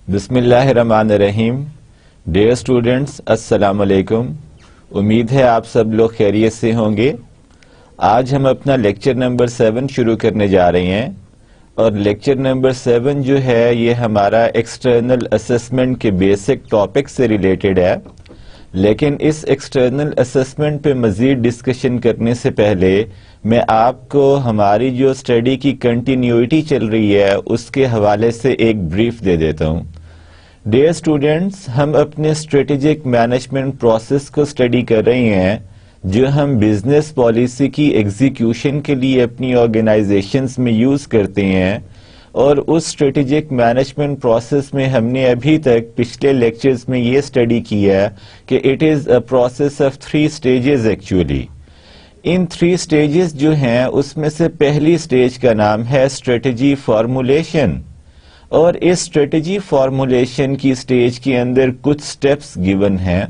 بسم اللہ الرحمن الرحیم. ڈیئر اسٹوڈنٹس، السلام علیکم. امید ہے آپ سب لوگ خیریت سے ہوں گے. آج ہم اپنا لیکچر نمبر 7 شروع کرنے جا رہے ہیں، اور لیکچر نمبر 7 جو ہے یہ ہمارا ایکسٹرنل اسسمنٹ کے بیسک ٹاپک سے ریلیٹڈ ہے. لیکن اس ایکسٹرنل اسسمنٹ پہ مزید ڈسکشن کرنے سے پہلے میں آپ کو ہماری جو اسٹڈی کی کنٹینیوٹی چل رہی ہے اس کے حوالے سے ایک بریف دے دیتا ہوں. ڈیئر اسٹوڈنٹس، ہم اپنے اسٹریٹجک مینجمنٹ پروسیس کو اسٹڈی کر رہے ہیں جو ہم بزنس پالیسی کی ایگزیکیوشن کے لیے اپنی آرگنائزیشنز میں یوز کرتے ہیں. اور اس اسٹریٹجک مینجمنٹ پروسیس میں ہم نے ابھی تک پچھلے لیکچرز میں یہ اسٹڈی کی ہے کہ it is a process of 3 stages actually. In 3 stages جو ہیں اس میں سے پہلی اسٹیج کا نام ہے اسٹریٹجی فارمولیشن. اور اس اسٹریٹجی فارمولیشن کی اسٹیج کے اندر کچھ سٹیپس گیون ہیں.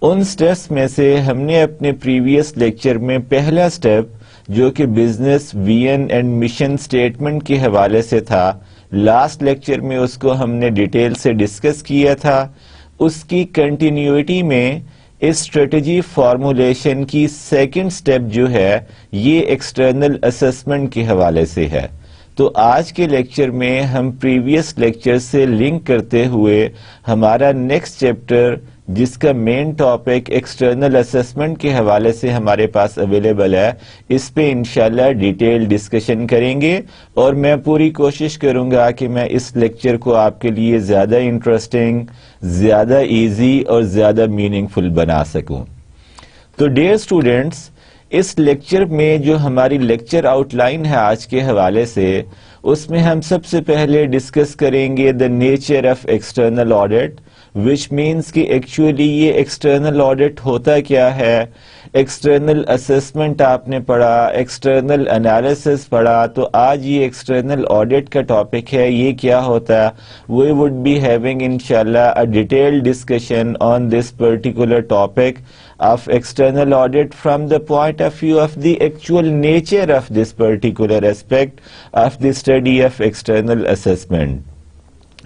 ان سٹیپس میں سے ہم نے اپنے پریویس لیکچر میں پہلا سٹیپ جو کہ business vision and mission statement کے حوالے سے تھا، لاسٹ لیکچر میں اس کو ہم نے ڈیٹیل سے ڈسکس کیا تھا. اس کی کنٹینیوٹی میں اس اسٹریٹجی فارمولیشن کی سیکنڈ سٹیپ جو ہے یہ ایکسٹرنل اسسمنٹ کے حوالے سے ہے. تو آج کے لیکچر میں ہم پریویس لیکچر سے لنک کرتے ہوئے ہمارا نیکسٹ چیپٹر جس کا مین ٹاپک ایکسٹرنل اسسمنٹ کے حوالے سے ہمارے پاس اویلیبل ہے، اس پہ انشاءاللہ ڈیٹیل ڈسکشن کریں گے. اور میں پوری کوشش کروں گا کہ میں اس لیکچر کو آپ کے لیے زیادہ انٹرسٹنگ، زیادہ ایزی اور زیادہ میننگ فل بنا سکوں. تو ڈیئر اسٹوڈنٹس، اس لیکچر میں جو ہماری لیکچر آؤٹ لائن ہے آج کے حوالے سے، اس میں ہم سب سے پہلے ڈسکس کریں گے the nature of external audit, which means کہ ایکچولی یہ ایکسٹرنل آڈٹ ہوتا کیا ہے. ایکسٹرنل اسسمنٹ آپ نے پڑھا، ایکسٹرنل انالیسس پڑھا، تو آج یہ ایکسٹرنل آڈٹ کا ٹاپک ہے، یہ کیا ہوتا ہے. وی وڈ بی ہیونگ انشاءاللہ اے detail discussion on this particular topic of external audit from the point of view of the actual nature of this particular aspect of the study of external assessment.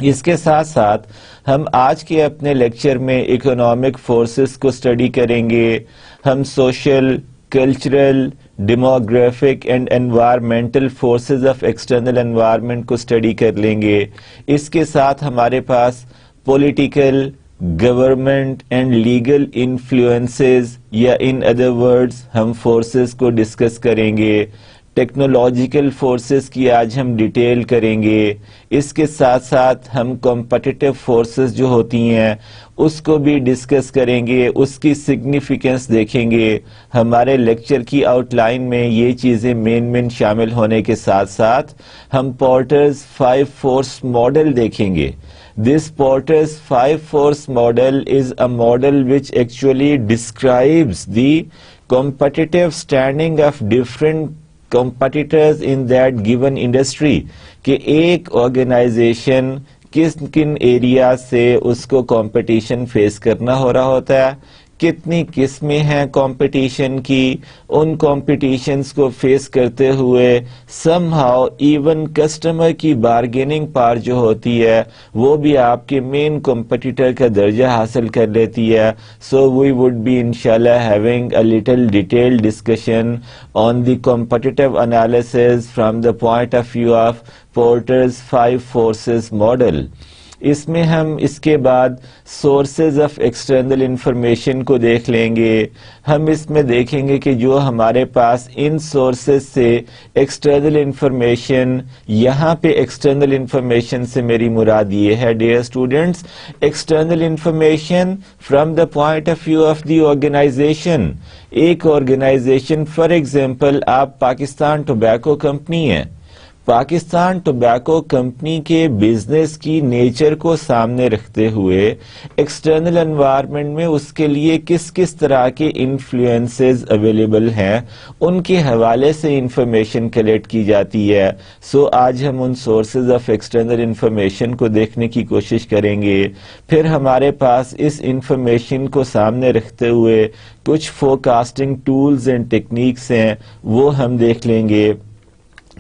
اس کے ساتھ ساتھ ہم آج کے اپنے lecture میں economic forces کو study کریں گے. ہم social, cultural, demographic and environmental forces of external environment کو اسٹڈی کر لیں گے. اس کے ساتھ ہمارے پاس political, government and legal influences یا ان ادر ورڈز ہم فورسز کو ڈسکس کریں گے. ٹیکنالوجیکل فورسز کی آج ہم ڈیٹیل کریں گے. اس کے ساتھ ساتھ ہم کمپٹیٹو فورسز جو ہوتی ہیں اس کو بھی ڈسکس کریں گے، اس کی سگنیفیکنس دیکھیں گے. ہمارے لیکچر کی آؤٹ لائن میں یہ چیزیں مین شامل ہونے کے ساتھ ساتھ ہم پورٹرز 5 فورس ماڈل دیکھیں گے. This Porter's 5 force model is a model which actually describes the competitive standing of different competitors in that given industry. کہ ایک آرگنائزیشن کن ایریا سے اس کو کمپٹیشن فیس کرنا ہو رہا ہوتا ہے، کتنی قسمیں ہیں کمپٹیشن کی. ان کمپٹیشنز کو فیس کرتے ہوئے سم ہاؤ ایون کسٹمر کی بارگیننگ پاور جو ہوتی ہے وہ بھی آپ کے مین کمپٹیٹر کا درجہ حاصل کر لیتی ہے. سو وی وڈ بی انشاءاللہ having a little detail discussion on the competitive analysis from the point of view of Porter's 5 forces model. اس میں ہم اس کے بعد سورسز آف ایکسٹرنل انفارمیشن کو دیکھ لیں گے. ہم اس میں دیکھیں گے کہ جو ہمارے پاس ان سورسز سے ایکسٹرنل انفارمیشن، یہاں پہ ایکسٹرنل انفارمیشن سے میری مراد یہ ہے dear students, external information from the point of view of the organisation. ایک آرگنائزیشن فار ایگزامپل آپ پاکستان ٹوبیکو کمپنی ہے. پاکستان ٹوبیکو کمپنی کے بزنس کی نیچر کو سامنے رکھتے ہوئے ایکسٹرنل انوائرمنٹ میں اس کے لیے کس کس طرح کے انفلوئنسز اویلیبل ہیں ان کے حوالے سے انفارمیشن کلیکٹ کی جاتی ہے. سو آج ہم ان سورسز آف ایکسٹرنل انفارمیشن کو دیکھنے کی کوشش کریں گے. پھر ہمارے پاس اس انفارمیشن کو سامنے رکھتے ہوئے کچھ فورکاسٹنگ ٹولز اینڈ ٹیکنیکس ہیں وہ ہم دیکھ لیں گے.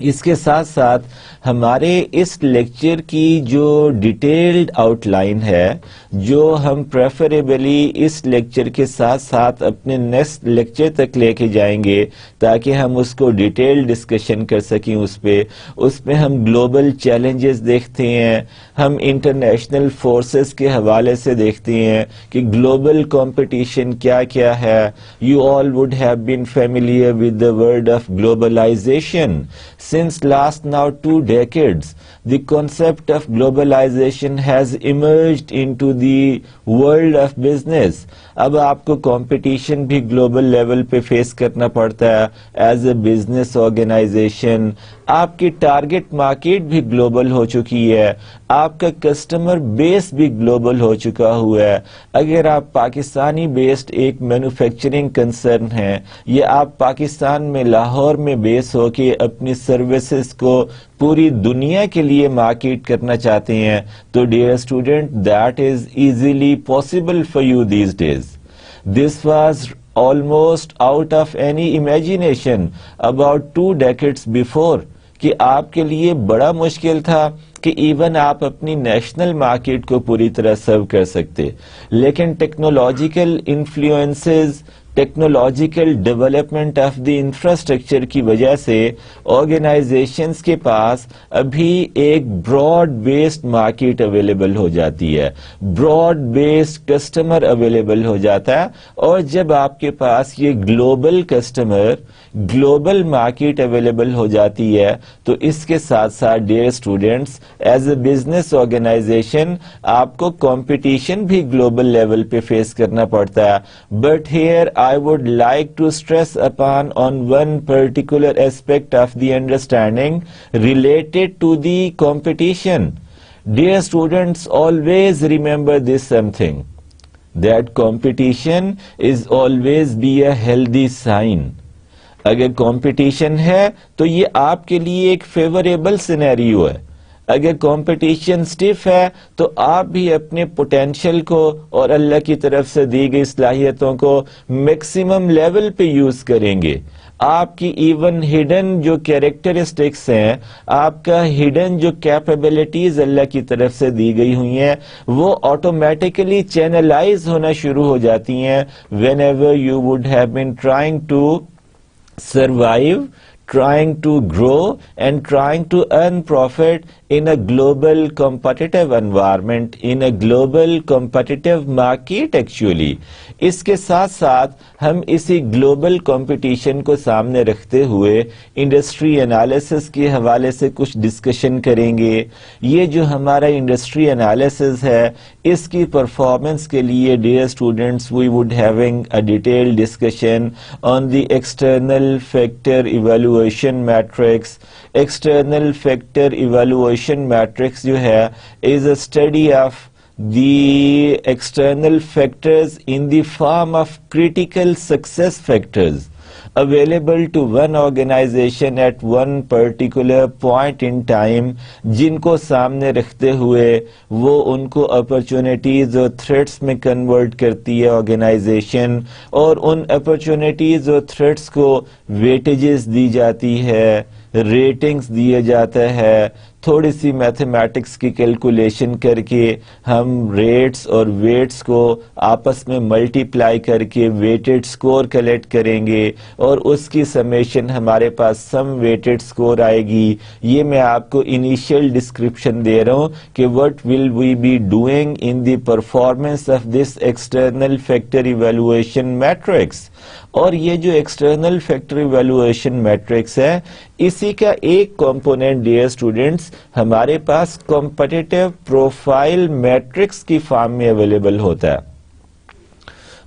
اس کے ساتھ ساتھ ہمارے اس لیکچر کی جو ڈیٹیلڈ آؤٹ لائن ہے جو ہم پریفریبلی اس لیکچر کے ساتھ ساتھ اپنے نیکسٹ لیکچر تک لے کے جائیں گے تاکہ ہم اس کو ڈیٹیل ڈسکشن کر سکیں. اس پہ ہم گلوبل چیلنجز دیکھتے ہیں, ہم انٹرنیشنل فورسز کے حوالے سے دیکھتے ہیں کہ گلوبل کمپٹیشن کیا کیا ہے. You all would have been familiar with the word of globalisation. Since last now 2 decades, the concept of globalization has emerged into the world of business. اب آپ کو کمپٹیشن بھی گلوبل لیول پہ face کرنا پڑتا ہے ایز اے بزنس آرگنائزیشن. آپ کی ٹارگٹ مارکیٹ بھی گلوبل ہو چکی ہے, آپ کا کسٹمر بیس بھی گلوبل ہو چکا ہوا ہے. اگر آپ پاکستانی بیسڈ ایک مینوفیکچرنگ کنسرن ہیں یا آپ پاکستان میں لاہور میں بیس ہو کے اپنی سروسز کو پوری دنیا کے لیے مارکیٹ کرنا چاہتے ہیں تو dear student that is easily possible for you these days. This was almost out of any imagination about 2 decades before کہ آپ کے لیے بڑا مشکل تھا کہ ایون آپ اپنی نیشنل مارکیٹ کو پوری طرح سرو کر سکتے. لیکن technological influences, technological development of the infrastructure کی وجہ سے آرگنائزیشنز کے پاس ابھی ایک براڈ بیسڈ مارکیٹ اویلیبل ہو جاتی ہے, براڈ بیسڈ کسٹمر اویلیبل ہو جاتا ہے. اور جب آپ کے پاس یہ global customer, global market available ہو جاتی ہے تو اس کے ساتھ ساتھ dear students as a business organization آپ کو کمپٹیشن بھی گلوبل لیول پہ فیس کرنا پڑتا ہے. But here I would like to stress upon on one particular aspect of the understanding related to the competition. Dear students, always remember this something, that competition is always be a healthy sign. اگر competition ہے تو یہ آپ کے لیے ایک favourable scenario ہے. اگر کمپٹیشن سٹیف ہے تو آپ بھی اپنے پوٹینشل کو اور اللہ کی طرف سے دی گئی صلاحیتوں کو میکسیمم لیول پہ یوز کریں گے. آپ کی ایون ہڈن جو کیریکٹرسٹکس ہیں, آپ کا ہڈن جو کیپیبلٹیز اللہ کی طرف سے دی گئی ہوئی ہیں وہ آٹومیٹیکلی چینلائز ہونا شروع ہو جاتی ہیں whenever you would have been trying to survive, trying to grow and trying to earn profit in a global competitive environment, in a global competitive market actually. اس کے ساتھ ساتھ ہم اسی گلوبل کمپٹیشن کو سامنے رکھتے ہوئے انڈسٹری انالیسس کے حوالے سے کچھ ڈسکشن کریں گے. یہ جو ہمارا انڈسٹری انالیسس ہے اس کی پرفارمنس کے لیے dear students we would having a detail discussion on the external factor evaluation matrix. External factor evaluation matrix جو ہے is a study of the external factors in the form of critical success factors available to one organization at one particular point in time, جن کو سامنے رکھتے ہوئے وہ ان کو opportunities اور تھریٹس میں کنورٹ کرتی ہے آرگنائزیشن, اور ان اپرچونٹیز اور تھریٹس کو ویٹیجز دی جاتی ہے, ریٹنگز دیا جاتا ہے. تھوڑی سی میتھمیٹکس کی کیلکولیشن کر کے ہم ریٹس اور ویٹس کو آپس میں ملٹی پلائی کر کے ویٹڈ سکور کلیکٹ کریں گے اور اس کی سمیشن ہمارے پاس سم ویٹڈ سکور آئے گی. یہ میں آپ کو انیشیل ڈسکرپشن دے رہا ہوں کہ what will we be doing in the performance of this external factor evaluation matrix. اور یہ جو ایکسٹرنل فیکٹر ایویلویشن میٹرکس ہے اسی کا ایک کمپوننٹ ڈیئر اسٹوڈنٹس ہمارے پاس کمپٹیٹیو پروفائل میٹرکس کی فارم میں اویلیبل ہوتا ہے.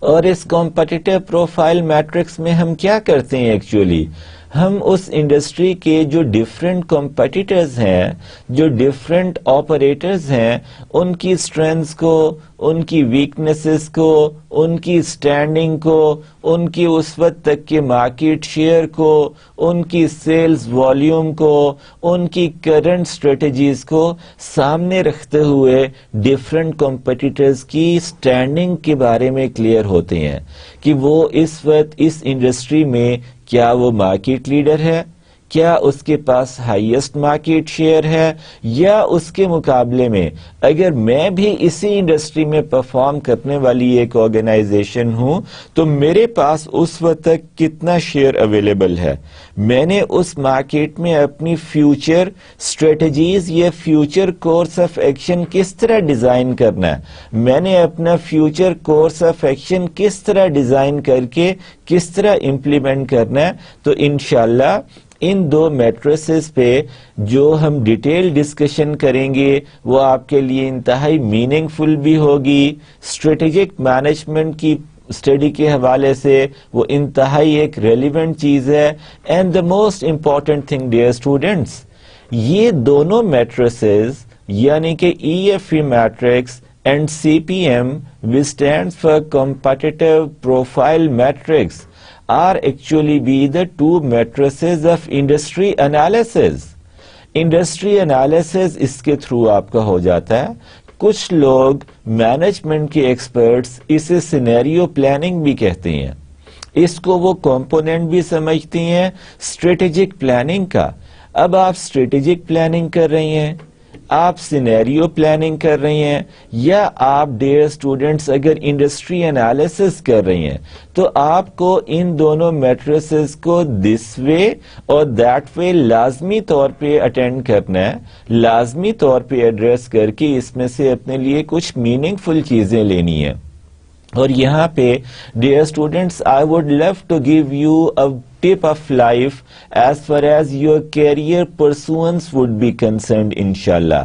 اور اس کمپٹیٹیو پروفائل میٹرکس میں ہم کیا کرتے ہیں ایکچولی, ہم اس انڈسٹری کے جو ڈفرینٹ کمپیٹیٹرز ہیں, جو ڈفرینٹ آپریٹرز ہیں, ان کی اسٹرینتھس کو, ان کی ویکنیسز کو, ان کی اسٹینڈنگ کو, ان کی اس وقت تک کے مارکیٹ شیئر کو, ان کی سیلز والیوم کو, ان کی کرنٹ اسٹریٹجیز کو سامنے رکھتے ہوئے ڈفرینٹ کمپیٹیٹرز کی اسٹینڈنگ کے بارے میں کلیئر ہوتے ہیں کہ وہ اس وقت اس انڈسٹری میں کیا وہ مارکیٹ لیڈر ہے, کیا اس کے پاس ہائیسٹ مارکیٹ شیئر ہے, یا اس کے مقابلے میں اگر میں بھی اسی انڈسٹری میں پرفارم کرنے والی ایک آرگنائزیشن ہوں تو میرے پاس اس وقت تک کتنا شیئر اویلیبل ہے, میں نے اس مارکیٹ میں اپنی فیوچر اسٹریٹجیز یا فیوچر کورس آف ایکشن کس طرح ڈیزائن کرنا ہے, میں نے اپنا فیوچر کورس آف ایکشن کس طرح ڈیزائن کر کے کس طرح امپلیمنٹ کرنا ہے. تو انشاءاللہ ان دو میٹریسز پہ جو ہم ڈیٹیل ڈسکشن کریں گے وہ آپ کے لیے انتہائی میننگ فل بھی ہوگی. اسٹریٹجک مینجمنٹ کی اسٹڈی کے حوالے سے وہ انتہائی ایک ریلیونٹ چیز ہے. And the most important thing dear students, یہ دونوں میٹریسز یعنی کہ E F E matrix and C P M which stands for competitive profile matrix are actually be the two matrices of industry analysis. Industry analysis اس کے through آپ کا ہو جاتا ہے. کچھ لوگ مینجمنٹ کے ایکسپرٹس اسے سینیریو پلاننگ بھی کہتے ہیں, اس کو وہ کمپوننٹ بھی سمجھتی ہیں اسٹریٹجک پلاننگ کا. اب آپ اسٹریٹجک پلاننگ کر رہی ہیں, آپ سینیریو پلاننگ کر رہی ہیں, یا آپ ڈیئر اسٹوڈینٹس اگر انڈسٹری انالیسس کر رہی ہیں تو آپ کو ان دونوں میٹریسز کو دس وے اور دیٹ وے لازمی طور پہ اٹینڈ کرنا ہے, لازمی طور پہ ایڈریس کر کے اس میں سے اپنے لیے کچھ میننگ فل چیزیں لینی ہیں. اور یہاں پہ dear students I would love to give you a tip of life as far as your career pursuance would be concerned انشاءاللہ.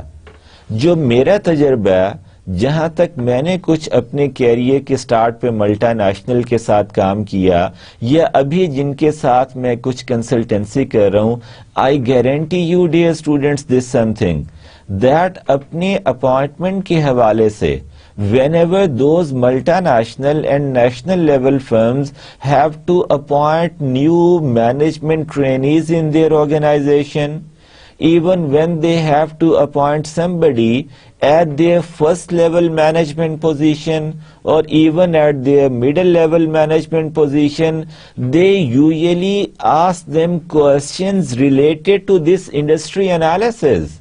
جو میرا تجربہ ہے, جہاں تک میں نے کچھ اپنے کیریئر کے سٹارٹ پہ ملٹا نیشنل کے ساتھ کام کیا یا ابھی جن کے ساتھ میں کچھ کنسلٹنسی کر رہا ہوں, I guarantee you dear students this something that اپنے اپوائنٹمنٹ کے حوالے سے whenever those multinational and national level firms have to appoint new management trainees in their organization, even when they have to appoint somebody at their first level management position or even at their middle level management position, they usually ask them questions related to this industry analysis.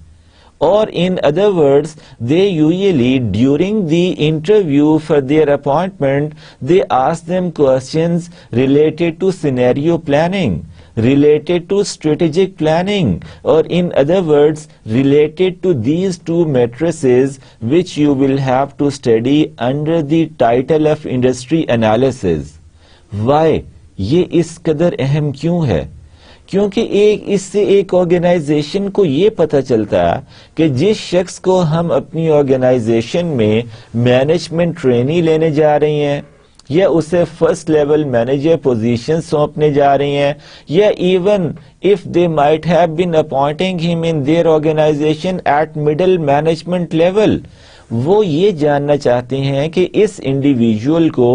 Or in other words, they usually during the interview for their appointment, they ask them questions related to scenario planning, related to strategic planning, or in other words, related to these two matrices which you will have to study under the title of industry analysis. Why? یہ اس قدر اہم کیوں ہے؟ کیونکہ اس سے ایک organization کو یہ پتہ چلتا ہے کہ جس شخص کو ہم اپنی آرگنائزیشن میں مینجمنٹ ٹرینی لینے جا رہی ہیں یا اسے فرسٹ لیول مینیجر پوزیشن سونپنے جا رہی ہیں, یا even if they might have been appointing him in their organization at middle management level, وہ یہ جاننا چاہتے ہیں کہ اس انڈیویجول کو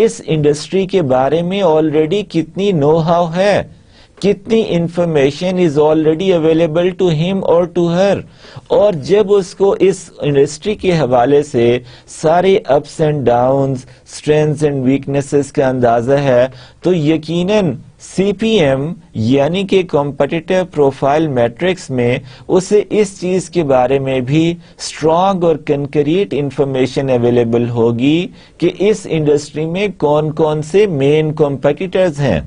اس انڈسٹری کے بارے میں آلریڈی کتنی نو ہاؤ ہے, کتنی information is already available to ہم اور ٹو ہر. اور جب اس کو اس انڈسٹری کے حوالے سے سارے ups and Downs, strengths and weaknesses کا اندازہ ہے تو یقیناً سی پی ایم یعنی کہ کمپٹیٹیو پروفائل میٹرکس میں اسے اس چیز کے بارے میں بھی اسٹرانگ اور کنکریٹ انفارمیشن اویلیبل ہوگی کہ اس انڈسٹری میں کون کون سے مین کمپٹیٹرز ہیں,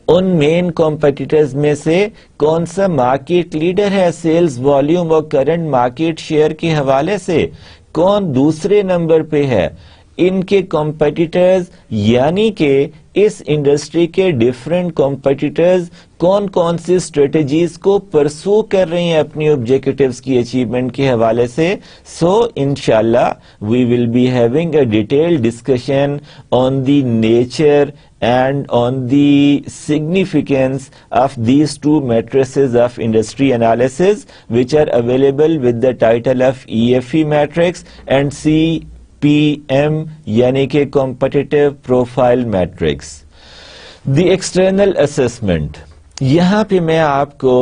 ان مین کمپیٹیٹرز میں سے کون سا مارکیٹ لیڈر ہے سیلز والیوم اور کرنٹ مارکیٹ شیئر کے حوالے سے, کون دوسرے نمبر پہ ہے, ان کے کمپیٹیٹرز یعنی کہ اس انڈسٹری کے ڈفرینٹ کمپیٹیٹرز کون کون سی اسٹریٹجیز کو پرسو کر رہے ہیں اپنی آبجیکٹیوز کی اچیومنٹ کے حوالے سے. سو انشاءاللہ we will be having a detail discussion on the nature and on the significance of these two matrices of industry analysis, which are available with the title of EFE matrix and CPM yani ke competitive profile matrix. The external assessment, یہاں پہ میں آپ کو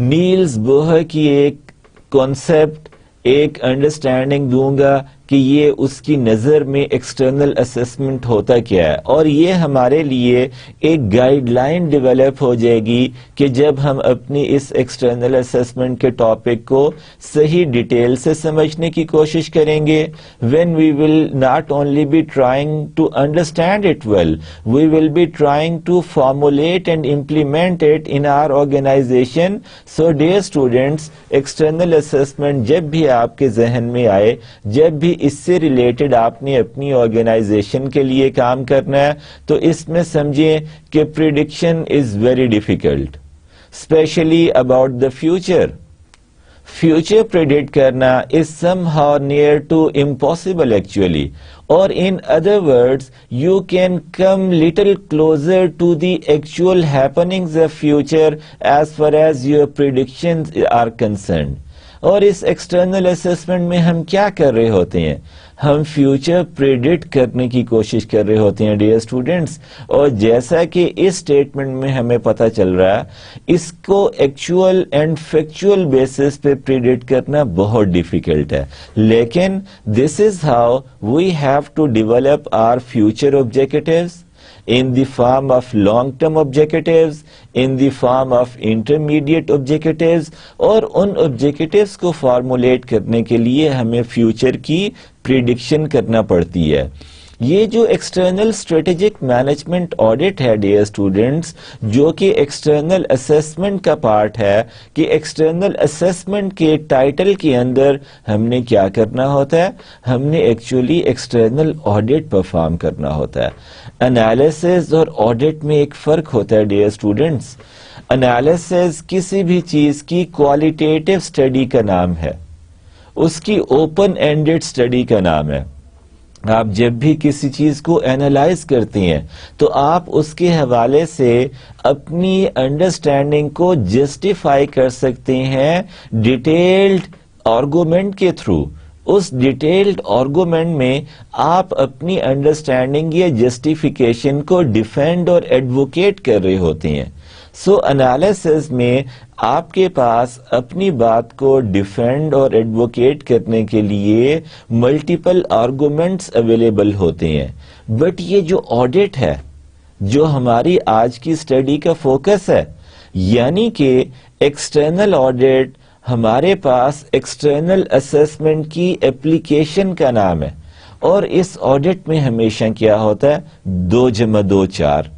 nails بوہر کی ایک concept ایک understanding دوں گا کہ یہ اس کی نظر میں ایکسٹرنل اسیسمنٹ ہوتا کیا ہے, اور یہ ہمارے لیے ایک گائیڈ لائن ڈیولپ ہو جائے گی کہ جب ہم اپنی اس ایکسٹرنل اسیسمنٹ کے ٹاپک کو صحیح ڈیٹیل سے سمجھنے کی کوشش کریں گے. when we will not only be trying to understand it well, we will be trying to formulate and implement it in our organization. So dear students, external assessment جب بھی آپ کے ذہن میں آئے, جب بھی اس سے ریلیٹڈ آپ نے اپنی آرگنائزیشن کے لیے کام کرنا ہے, تو اس میں سمجھیں کہ prediction is very difficult, especially about the future. Future predict کرنا is somehow near to impossible actually, اور in other words you can come little closer to the actual happenings of future as far as your predictions are concerned. اور اس external assessment میں ہم کیا کر رہے ہوتے ہیں؟ ہم فیوچر پریڈکٹ کرنے کی کوشش کر رہے ہوتے ہیں ڈیئر اسٹوڈینٹس. اور جیسا کہ اس اسٹیٹمنٹ میں ہمیں پتہ چل رہا ہے, اس کو ایکچوئل اینڈ فیکچوئل بیسس پہ پریڈکٹ کرنا بہت ڈیفیکلٹ ہے. لیکن this is how we have to develop our future objectives in the form of long-term objectives, in the form of intermediate objectives, اور ان objectives کو formulate کرنے کے لیے ہمیں future کی prediction کرنا پڑتی ہے. یہ جو ایکسٹرنل اسٹریٹجک مینجمنٹ آڈٹ ہے ڈیئر اسٹوڈینٹس, جو کہ ایکسٹرنل اسیسمنٹ کا پارٹ ہے, کہ ایکسٹرنل اسیسمنٹ کے ٹائٹل کے اندر ہم نے کیا کرنا ہوتا ہے؟ ہم نے ایکچولی ایکسٹرنل آڈٹ پرفارم کرنا ہوتا ہے. انالیسز اور آڈٹ میں ایک فرق ہوتا ہے ڈیئر اسٹوڈینٹس. انالیسز کسی بھی چیز کی کوالیٹیٹیو اسٹڈی کا نام ہے, اس کی اوپن اینڈڈ اسٹڈی کا نام ہے. آپ جب بھی کسی چیز کو اینالائز کرتے ہیں تو آپ اس کے حوالے سے اپنی انڈرسٹینڈنگ کو جسٹیفائی کر سکتے ہیں ڈیٹیلڈ آرگومنٹ کے تھرو. اس ڈیٹیلڈ آرگومنٹ میں آپ اپنی انڈرسٹینڈنگ یا جسٹیفیکیشن کو ڈیفینڈ اور ایڈوکیٹ کر رہے ہوتے ہیں. سو انالیسز میں آپ کے پاس اپنی بات کو ڈیفینڈ اور ایڈوکیٹ کرنے کے لیے ملٹیپل آرگومنٹس اویلیبل ہوتے ہیں. بٹ یہ جو آڈٹ ہے, جو ہماری آج کی اسٹڈی کا فوکس ہے, یعنی کہ ایکسٹرنل آڈٹ, ہمارے پاس ایکسٹرنل اسیسمنٹ کی اپلیکیشن کا نام ہے. اور اس آڈٹ میں ہمیشہ کیا ہوتا ہے؟ 2+2=4.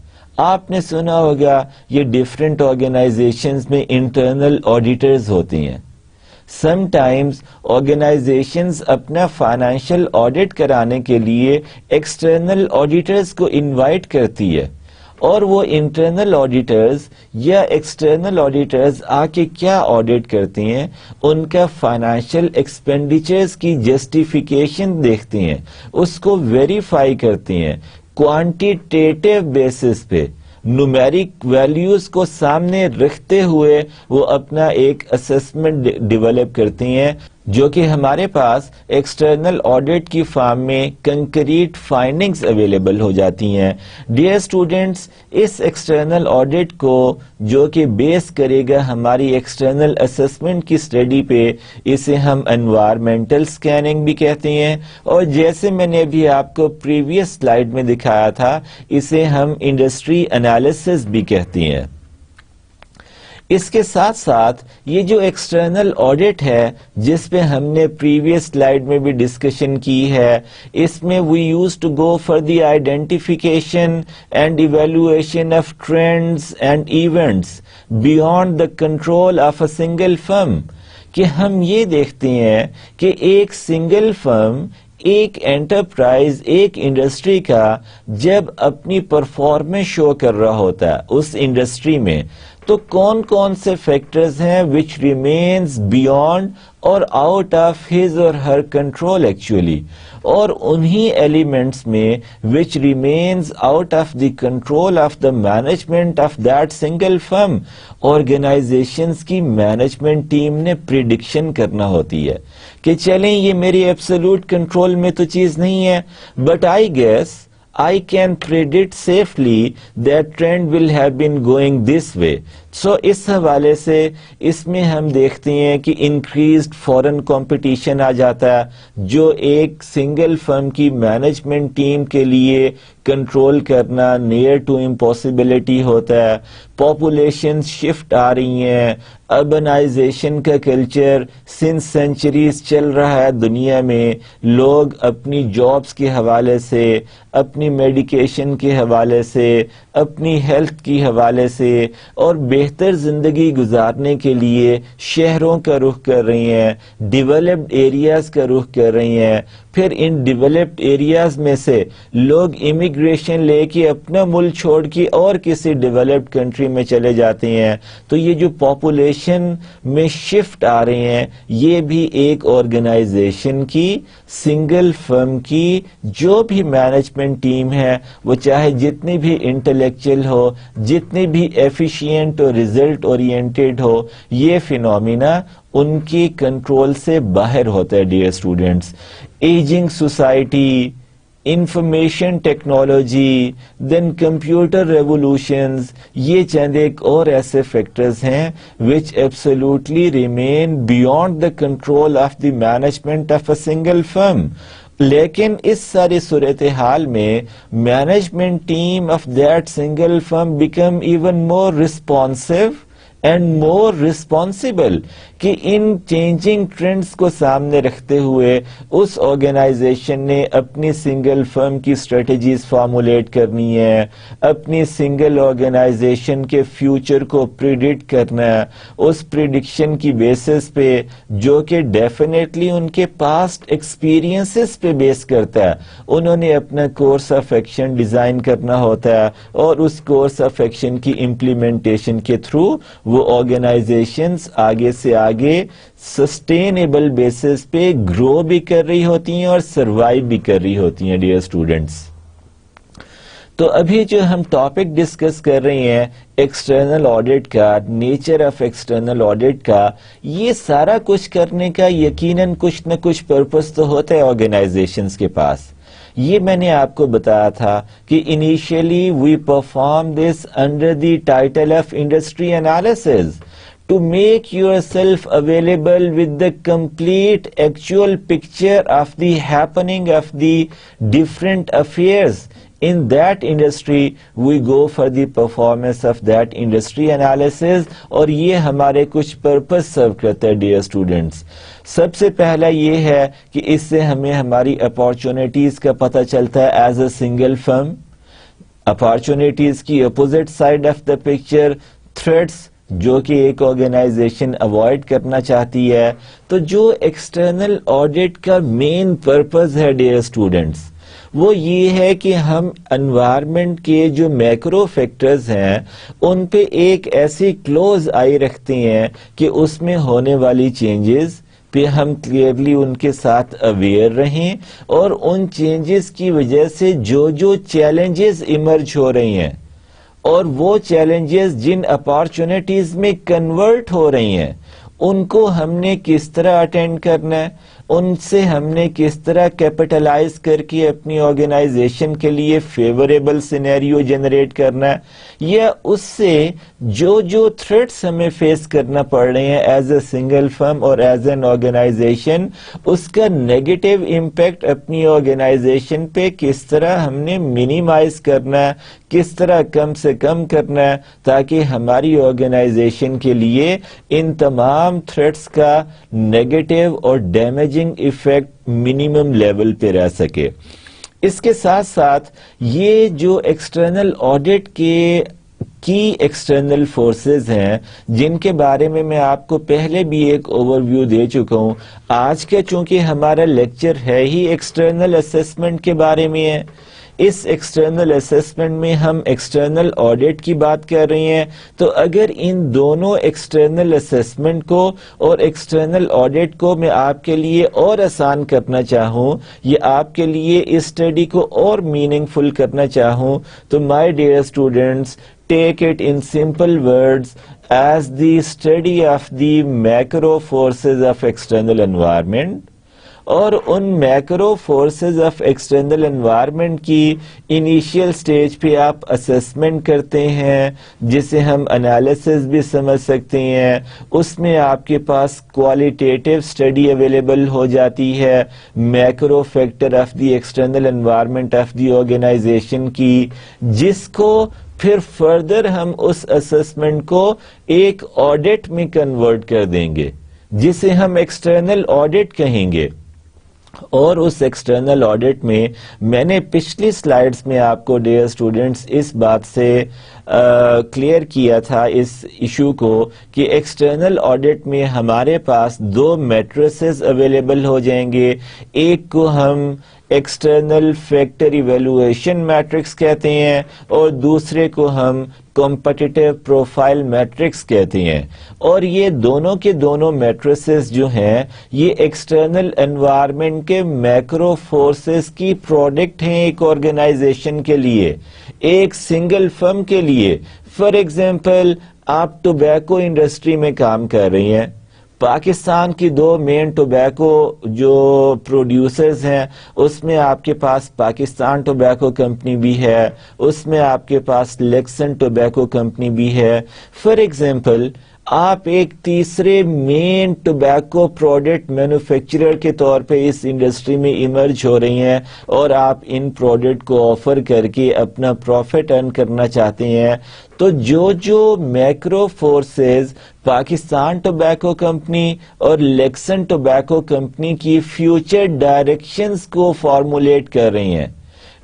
آپ نے سنا ہوگا یہ ڈفرینٹ آرگنائزیشنز میں انٹرنل آڈیٹرز ہوتے ہیں. سم ٹائمز آرگنائزیشنز اپنا فائنینشیل آڈٹ کرانے کے لیے ایکسٹرنل آڈیٹرز کو انوائٹ کرتی ہے, اور وہ انٹرنل آڈیٹرز یا ایکسٹرنل آڈیٹرز آ کے کیا آڈٹ کرتے ہیں؟ ان کا فائنینشیل ایکسپینڈیچرز کی جسٹیفیکیشن دیکھتے ہیں, اس کو ویریفائی کرتے ہیں, کوانٹیٹیو بیسس پہ نومیرک ویلیوز کو سامنے رکھتے ہوئے وہ اپنا ایک اسیسمنٹ ڈیولپ کرتے ہیں, جو کہ ہمارے پاس ایکسٹرنل آڈٹ کی فارم میں کنکریٹ فائنڈنگز اویلیبل ہو جاتی ہیں. ڈیئر اسٹوڈینٹس, اس ایکسٹرنل آڈٹ کو جو کہ بیس کرے گا ہماری ایکسٹرنل اسیسمنٹ کی اسٹڈی پہ, اسے ہم انوائرمنٹل اسکیننگ بھی کہتے ہیں, اور جیسے میں نے بھی آپ کو پریویس سلائیڈ میں دکھایا تھا, اسے ہم انڈسٹری انالیسس بھی کہتے ہیں. اس کے ساتھ ساتھ یہ جو ایکسٹرنل آڈٹ ہے, جس پہ ہم نے پریویس سلائیڈ میں بھی ڈسکشن کی ہے, اس میں we use to go for the identification and evaluation of trends and events beyond the control of a single firm. کہ ہم یہ دیکھتے ہیں کہ ایک سنگل فرم ایک انٹرپرائز، ایک انڈسٹری کا جب اپنی پرفارمنس شو کر رہا ہوتا ہے اس انڈسٹری میں، تو کون کون سے فیکٹرز ہیں which remains beyond اور آؤٹ آف his اور her control ایکچولی، اور انہی ایلیمنٹس میں which remains out of the control of the management of that single firm، organisations کی مینجمنٹ ٹیم نے پریڈکشن کرنا ہوتی ہے کہ چلیں یہ میری ایبسولوٹ کنٹرول میں تو چیز نہیں ہے، but I guess I can predict safely that trend will have been going this way. So اس حوالے سے اس میں ہم دیکھتے ہیں کہ انکریزڈ فورن کمپٹیشن آ جاتا ہے جو ایک سنگل فرم کی مینجمنٹ ٹیم کے لیے کنٹرول کرنا نیئر ٹو امپاسبلٹی ہوتا ہے. پاپولیشن شفٹ آ رہی ہیں، اربنائزیشن کا کلچر سنس سینچریز چل رہا ہے دنیا میں، لوگ اپنی جابز کے حوالے سے، اپنی میڈیکیشن کے حوالے سے، اپنی ہیلتھ کی حوالے سے اور بہتر زندگی گزارنے کے لیے شہروں کا رخ کر رہی ہیں، ڈیولپڈ ایریاز کا رخ کر رہی ہیں. پھر ان ڈیولپڈ ایریاز میں سے لوگ امیگریشن لے کے اپنا ملک چھوڑ کے اور کسی ڈیولپڈ کنٹری میں چلے جاتے ہیں. تو یہ جو پاپولیشن میں شفٹ آ رہے ہیں یہ بھی ایک آرگنائزیشن کی، سنگل فرم کی جو بھی مینجمنٹ ٹیم ہے وہ چاہے جتنی بھی انٹلیکچوئل ہو، جتنی بھی ایفیشینٹ اور ریزلٹ اورینٹیڈ ہو، یہ فینومینا ان کی کنٹرول سے باہر ہوتا ہے. Dear students, aging society, information technology, then computer revolutions, یہ چند ایک اور ایسے فیکٹرز ہیں which absolutely remain beyond the control of the management of a single firm. لیکن اس ساری صورتحال میں management team of that single firm become even more responsive and more responsible کہ ان چینجنگ ٹرینڈز کو سامنے رکھتے ہوئے اس آرگنائزیشن نے اپنی سنگل فرم کی اسٹریٹجیز فارمولیٹ کرنی ہے، اپنی سنگل آرگنائزیشن کے فیوچر کو پریڈکٹ کرنا ہے اس پریڈکشن کی بیسس پہ جو کہ ڈیفینیٹلی ان کے پاسٹ ایکسپیرینسز پہ بیس کرتا ہے. انہوں نے اپنا کورس آف ایکشن ڈیزائن کرنا ہوتا ہے اور اس کورس آف ایکشن کی امپلیمنٹیشن کے تھرو وہ آرگنائزیشنز آگے سے آگے سسٹینیبل بیسس پہ گرو بھی کر رہی ہوتی ہیں اور سروائیو بھی کر رہی ہوتی ہیں. ڈیئر اسٹوڈنٹس، تو ابھی جو ہم ٹاپک ڈسکس کر رہے ہیں ایکسٹرنل آڈٹ کا، نیچر آف ایکسٹرنل آڈٹ کا، یہ سارا کچھ کرنے کا یقیناً کچھ نہ کچھ پرپس تو ہوتا ہے آرگنائزیشنز کے پاس. یہ میں نے آپ کو بتایا تھا کہ initially we perform this under the title of industry analysis to make yourself available with the complete actual picture of the happening of the different affairs in that industry. We go for the performance of that industry analysis اور یہ ہمارے کچھ purpose serve کرتا ہے. dear students، سب سے پہلا یہ ہے کہ اس سے ہمیں ہماری اپارچونیٹیز کا پتہ چلتا ہے as a single firm. Opportunities کی opposite side of the picture, threats جو کہ ایک آرگنائزیشن اوائڈ کرنا چاہتی ہے. تو جو ایکسٹرنل آڈٹ کا مین پرپز ہے ڈیئر اسٹوڈنٹس وہ یہ ہے کہ ہم انوائرمنٹ کے جو میکرو فیکٹرز ہیں ان پہ ایک ایسی کلوز آئی رکھتے ہیں کہ اس میں ہونے والی چینجز پہ ہم کلیئرلی ان کے ساتھ اویئر رہیں اور ان چینجز کی وجہ سے جو جو چیلنجز ایمرج ہو رہی ہیں اور وہ چیلنجز جن اپارچونیٹیز میں کنورٹ ہو رہی ہیں ان کو ہم نے کس طرح اٹینڈ کرنا ہے، ان سے ہم نے کس طرح کیپٹلائز کر کے اپنی آرگنائزیشن کے لیے فیوریبل سینیریو جنریٹ کرنا ہے، یا اس سے جو جو تھریٹس ہمیں فیس کرنا پڑ رہے ہیں ایز اے سنگل فرم اور ایز این آرگنائزیشن اس کا نیگیٹو امپیکٹ اپنی آرگنائزیشن پہ کس طرح ہم نے منیمائز کرنا ہے، کس طرح کم سے کم کرنا ہے تاکہ ہماری آرگنائزیشن کے لیے ان تمام تھریٹس کا نیگیٹو اور ڈیمیجنگ ایفیکٹ منیمم لیول پہ رہ سکے. اس کے ساتھ ساتھ یہ جو ایکسٹرنل آڈٹ کے کی ایکسٹرنل فورسز ہیں جن کے بارے میں آپ کو پہلے بھی ایک اوور ویو دے چکا ہوں. آج کا چونکہ ہمارا لیکچر ہے ہی ایکسٹرنل اسیسمنٹ کے بارے میں ہے، اس ایکسٹرنل اسیسمنٹ میں ہم ایکسٹرنل آڈٹ کی بات کر رہے ہیں. تو اگر ان دونوں ایکسٹرنل اسیسمنٹ کو اور ایکسٹرنل آڈٹ کو میں آپ کے لیے اور آسان کرنا چاہوں یا آپ کے لیے اس اسٹڈی کو اور میننگ فل کرنا چاہوں تو my dear students take it in simple words as the study of the macro forces of external environment. اور ان macro forces of external environment کی انیشیل سٹیج پہ آپ اسیسمنٹ کرتے ہیں جسے ہم انالیسس بھی سمجھ سکتے ہیں. اس میں آپ کے پاس کوالیٹیٹیو اسٹڈی اویلیبل ہو جاتی ہے macro factor of the external environment of the organisation کی، جس کو پھر فردر ہم اس اسسمنٹ کو ایک آڈٹ میں کنورٹ کر دیں گے جسے ہم ایکسٹرنل آڈٹ کہیں گے. اور اس ایکسٹرنل آڈٹ میں نے پچھلی سلائیڈز میں آپ کو ڈیئر اسٹوڈنٹس اس بات سے کلیئر کیا تھا اس ایشو کو کہ ایکسٹرنل آڈٹ میں ہمارے پاس دو میٹریسز اویلیبل ہو جائیں گے. ایک کو ہم ایکسٹرنل فیکٹر ایویلویشن میٹرکس کہتے ہیں اور دوسرے کو ہم کمپٹیٹیو پروفائل میٹرکس کہتے ہیں. اور یہ دونوں کے دونوں میٹریسز جو ہیں یہ ایکسٹرنل انوائرمنٹ کے میکرو فورسز کی پروڈکٹ ہیں ایک آرگنائزیشن کے لیے، ایک سنگل فرم کے لیے. فار ایگزامپل آپ ٹوبیکو انڈسٹری میں کام کر رہی ہیں. پاکستان کی دو مین ٹوبیکو جو پروڈیوسرز ہیں اس میں آپ کے پاس پاکستان ٹوبیکو کمپنی بھی ہے، اس میں آپ کے پاس لیکسن ٹوبیکو کمپنی بھی ہے. فار ایگزامپل آپ ایک تیسرے مین ٹوبیکو پروڈکٹ مینوفیکچرر کے طور پہ اس انڈسٹری میں ایمرج ہو رہی ہیں اور آپ ان پروڈکٹ کو آفر کر کے اپنا پروفٹ ارن کرنا چاہتے ہیں. تو جو macro forces Pakistan Tobacco company اور لیکسن ٹوبیکو کمپنی کی فیوچر ڈائریکشنز کو فارمولیٹ کر رہی ہیں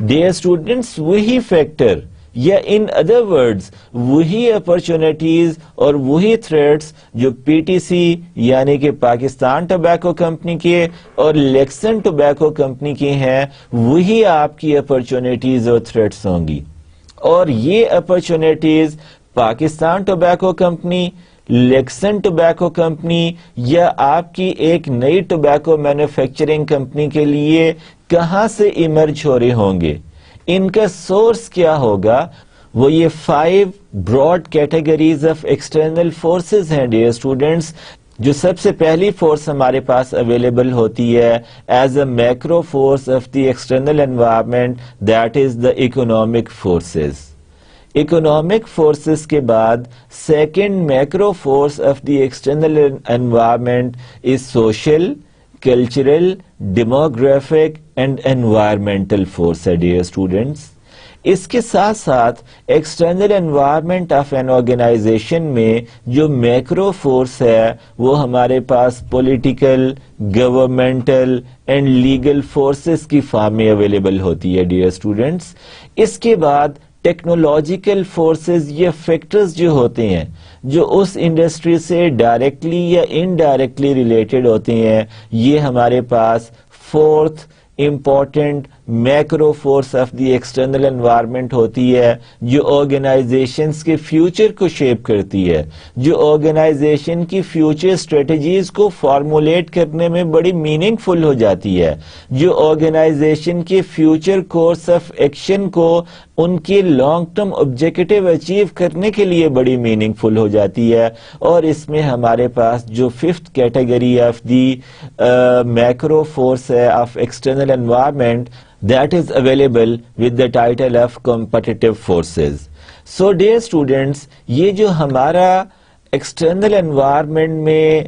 ڈیئر اسٹوڈنٹس، وہی فیکٹر یا ان ادر ورڈز وہی اپرچونٹیز اور وہی تھریٹس جو پی ٹی سی یعنی کہ پاکستان ٹوبیکو کمپنی کے اور لیکسن ٹوبیکو کمپنی کے ہیں، وہی آپ کی اپرچونٹیز اور تھریٹس ہوں گی. اور یہ opportunities Pakistan Tobacco company, Lakson tobacco company یا آپ کی ایک نئی ٹوبیکو مینوفیکچرنگ کمپنی کے لیے کہاں سے ایمرج ہو رہے ہوں گے؟ ان کا سورس کیا ہوگا؟ وہ یہ 5 broad categories of external forces ہیں ڈیئر اسٹوڈنٹس. جو سب سے پہلی فورس ہمارے پاس اویلیبل ہوتی ہے as a macro force of the external environment, that is the economic forces. Economic forces کے بعد second macro force of the external environment is social, cultural, demographic and environmental force ہے dear students. اس کے ساتھ ساتھ external environment of an organization میں جو macro force ہے وہ ہمارے پاس political, governmental and legal forces کی فارم میں اویلیبل ہوتی ہے ڈیئر اسٹوڈنٹس. اس کے بعد ٹیکنالوجیکل فورسز یا فیکٹرز جو ہوتے ہیں جو اس انڈسٹری سے ڈائریکٹلی یا انڈائریکٹلی ریلیٹڈ ہوتے ہیں، یہ ہمارے پاس fourth important macro force of the external environment ہوتی ہے جو آرگنائزیشنز کے فیوچر کو شیپ کرتی ہے، جو آرگنائزیشن کی فیوچر اسٹریٹجیز کو فارمولیٹ کرنے میں بڑی میننگ فل ہو جاتی ہے، جو آرگنائزیشن کے فیوچر کورس آف ایکشن کو ان کے لانگ ٹرم آبجیکٹیو اچیو کرنے کے لیے بڑی میننگ فل ہو جاتی ہے. اور اس میں ہمارے پاس جو 5th category of the macro force ہے of external environment, that is available with the title of competitive forces. So dear students، یہ جو ہمارا external environment میں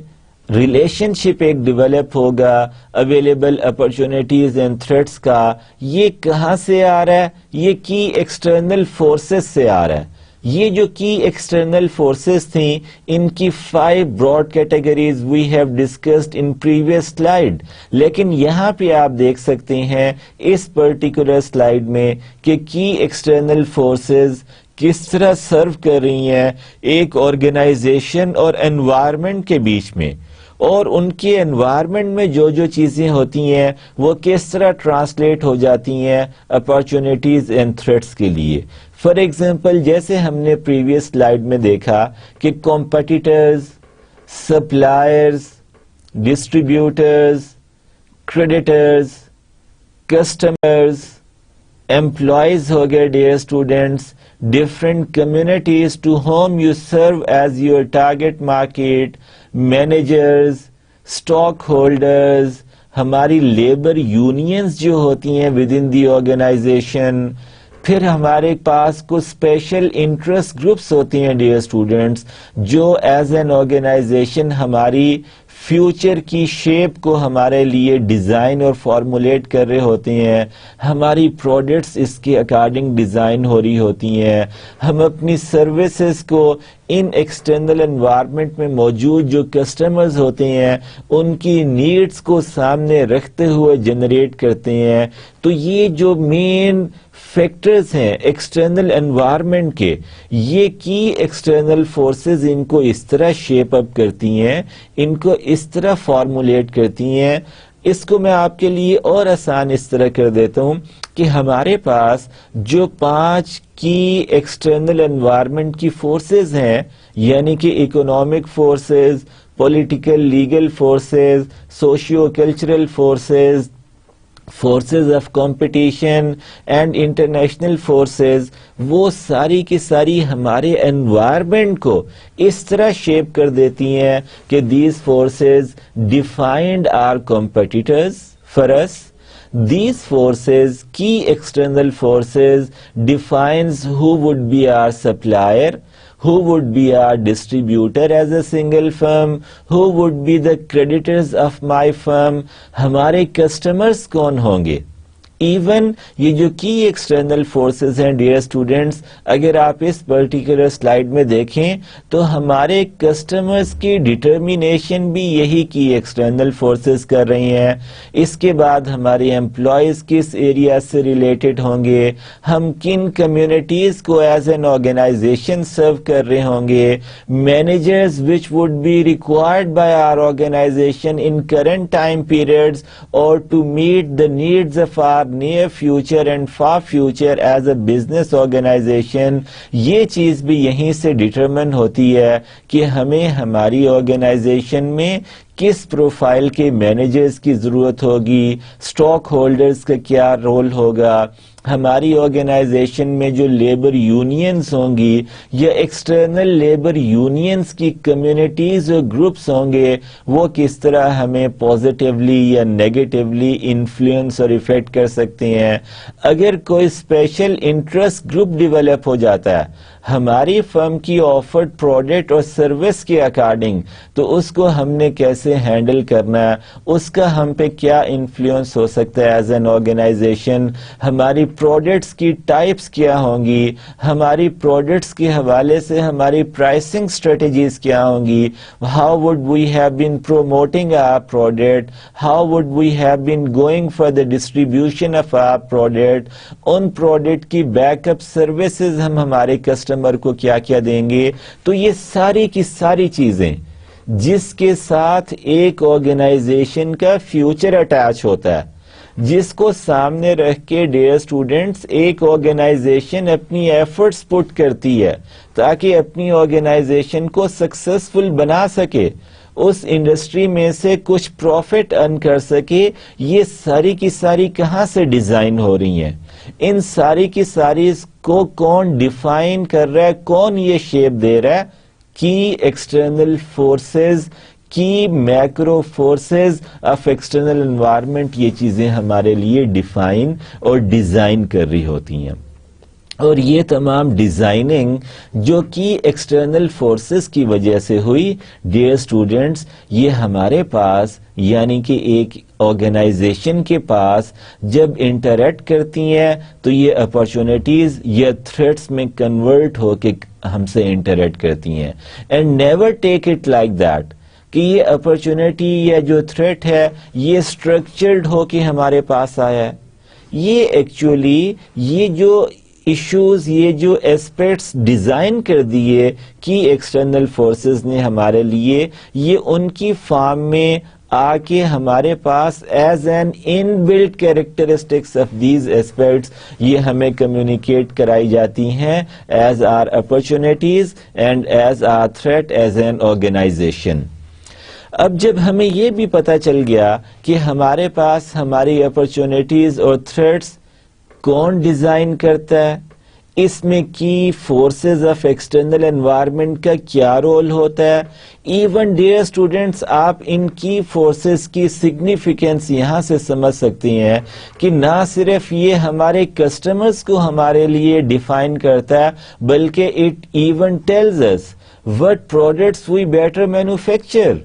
ریلیشن شپ ایک ڈیولپ ہوگا اویلیبل اپرچونٹیز اینڈ تھریٹس کا، یہ کہاں سے آ رہا ہے؟ یہ کی ایکسٹرنل فورسز سے آ رہا ہے. یہ جو کی ایکسٹرنل فورسز تھیں ان کی 5 broad categories we have discussed in previous slide. لیکن یہاں پہ آپ دیکھ سکتے ہیں اس پرٹیکولر سلائیڈ میں کہ کی ایکسٹرنل فورسز کس طرح سرو کر رہی ہیں ایک آرگنائزیشن اور انوائرمنٹ کے بیچ میں، اور ان کے انوائرمنٹ میں جو جو چیزیں ہوتی ہیں وہ کس طرح ٹرانسلیٹ ہو جاتی ہیں اپارچونیٹیز اینڈ تھریٹس کے لیے. فار ایگزامپل جیسے ہم نے پریویس سلائیڈ میں دیکھا کہ competitors, suppliers, distributors, creditors, customers, employees ہو گئے dear students, different communities to whom you serve as your target market, managers, stockholders, ہماری لیبر یونینز جو ہوتی ہیں ود ان دی آرگنائزیشن، پھر ہمارے پاس کچھ اسپیشل انٹرسٹ گروپس ہوتے ہیں ڈیئر اسٹوڈینٹس جو ایز این آرگنائزیشن ہماری فیوچر کی شیپ کو ہمارے لیے ڈیزائن اور فارمولیٹ کر رہے ہوتے ہیں. ہماری پروڈکٹس اس کے اکارڈنگ ڈیزائن ہو رہی ہوتی ہیں. ہم اپنی سروسز کو ان ایکسٹرنل انوائرمنٹ میں موجود جو کسٹمرز ہوتے ہیں ان کی نیڈز کو سامنے رکھتے ہوئے جنریٹ کرتے ہیں. تو یہ جو مین فیکٹرز ہیں ایکسٹرنل انوائرمنٹ کے، یہ کی ایکسٹرنل فورسز ان کو اس طرح شیپ اپ کرتی ہیں، ان کو اس طرح فارمولیٹ کرتی ہیں. اس کو میں آپ کے لیے اور آسان اس طرح کر دیتا ہوں کہ ہمارے پاس جو 5 کی ایکسٹرنل انوائرمنٹ کی فورسز ہیں، یعنی کہ economic forces, political legal forces, socio cultural forces, forces of competition and international forces, وہ ساری کی ساری ہمارے انوائرمنٹ کو اس طرح شیپ کر دیتی ہیں کہ these forces defined are competitors for us. These forces, key external forces, defines who would be our supplier, who would be our distributor as a single firm, who would be the creditors of my firm, ہمارے customers کون ہوں گے. Even یہ جو کی external forces ہیں dear students, اگر آپ اس پرٹیکولر سلائیڈ میں دیکھیں تو ہمارے کسٹمرز کی ڈٹرمینیشن بھی یہی کی ایکسٹرنل فورسز کر رہی ہیں. اس کے بعد ہمارے امپلائیز کس ایریا سے ریلیٹڈ ہوں گے، ہم کن کمیونٹیز کو ایز این آرگنائزیشن سرو کر رہے ہوں گے، managers which would be required by our organization in current time periods اور to meet the needs of our near future and far future as a business organization. یہ چیز بھی یہیں سے ڈٹرمن ہوتی ہے کہ ہمیں ہماری آرگنائزیشن میں کس پروفائل کے مینیجرز کی ضرورت ہوگی، اسٹاک ہولڈرز کا کیا رول ہوگا، ہماری آرگنائزیشن میں جو لیبر یونینز ہوں گی یا ایکسٹرنل لیبر یونینز کی کمیونٹیز اور گروپس ہوں گے وہ کس طرح ہمیں پازیٹیولی یا نیگیٹیولی انفلوئنس اور افیکٹ کر سکتے ہیں. اگر کوئی اسپیشل انٹرسٹ گروپ ڈیولپ ہو جاتا ہے ہماری فرم کی آفرڈ پروڈکٹ اور سروس کے اکارڈنگ، تو اس کو ہم نے کیسے ہینڈل کرنا ہے، اس کا ہم پہ کیا انفلوئنس ہو سکتا ہے ایز این آرگنائزیشن، ہماری پروڈکٹس کی ٹائپس کیا ہوں گی، ہماری پروڈکٹس کے حوالے سے ہماری پرائسنگ اسٹریٹجیز کیا ہوں گی، how would we have been promoting our product, how would we have been going for the distribution of our product, ان پروڈکٹ کی بیک اپ سروسز ہم ہمارے کسٹمر کو کیا کیا دیں گے. تو یہ ساری کی ساری چیزیں جس کے ساتھ ایک آرگنائزیشن کا فیوچر اٹیچ ہوتا ہے، جس کو سامنے رکھ کے ڈیئر اسٹوڈینٹس ایک آرگنائزیشن اپنی ایفرٹس پٹ کرتی ہے تاکہ اپنی آرگنائزیشن کو سکسیسفل بنا سکے، اس انڈسٹری میں سے کچھ پروفٹ ارن کر سکے. یہ ساری کی ساری کہاں سے ڈیزائن ہو رہی ہیں، ان ساری کی ساری کو کون ڈیفائن کر رہا ہے، کون یہ شیپ دے رہا ہے، کی ایکسٹرنل فورسز، کی macro forces of external environment, یہ چیزیں ہمارے لیے ڈیفائن اور ڈیزائن کر رہی ہوتی ہیں. اور یہ تمام ڈیزائننگ جو کہ ایکسٹرنل فورسز کی وجہ سے ہوئی ڈیئر اسٹوڈینٹس، یہ ہمارے پاس یعنی کہ ایک آرگنائزیشن کے پاس جب انٹریکٹ کرتی ہیں تو یہ اپارچونیٹیز یا تھریٹس میں کنورٹ ہو کے ہم سے انٹریکٹ کرتی ہیں. And never take it like that کہ یہ اپارچونیٹی یا جو تھریٹ ہے یہ اسٹرکچرڈ ہو کے ہمارے پاس آیا ہے. یہ ایکچولی یہ جو ایشوز، یہ جو اسپیکٹس ڈیزائن کر دیے کی ایکسٹرنل فورسز نے ہمارے لیے، یہ ان کی فارم میں آ کے ہمارے پاس as an inbuilt characteristics of these aspects یہ ہمیں کمیونیکیٹ کرائی جاتی ہیں as our opportunities and as our threat as an organization. اب جب ہمیں یہ بھی پتہ چل گیا کہ ہمارے پاس ہماری اپرچونیٹیز اور تھریٹس کون ڈیزائن کرتا ہے، اس میں کی فورسز آف ایکسٹرنل انوائرمنٹ کا کیا رول ہوتا ہے، ایون ڈیئر اسٹوڈینٹس آپ ان کی فورسز کی سگنیفیکینس یہاں سے سمجھ سکتی ہیں کہ نہ صرف یہ ہمارے کسٹمرز کو ہمارے لیے ڈیفائن کرتا ہے بلکہ it even tells us what products we better manufacture,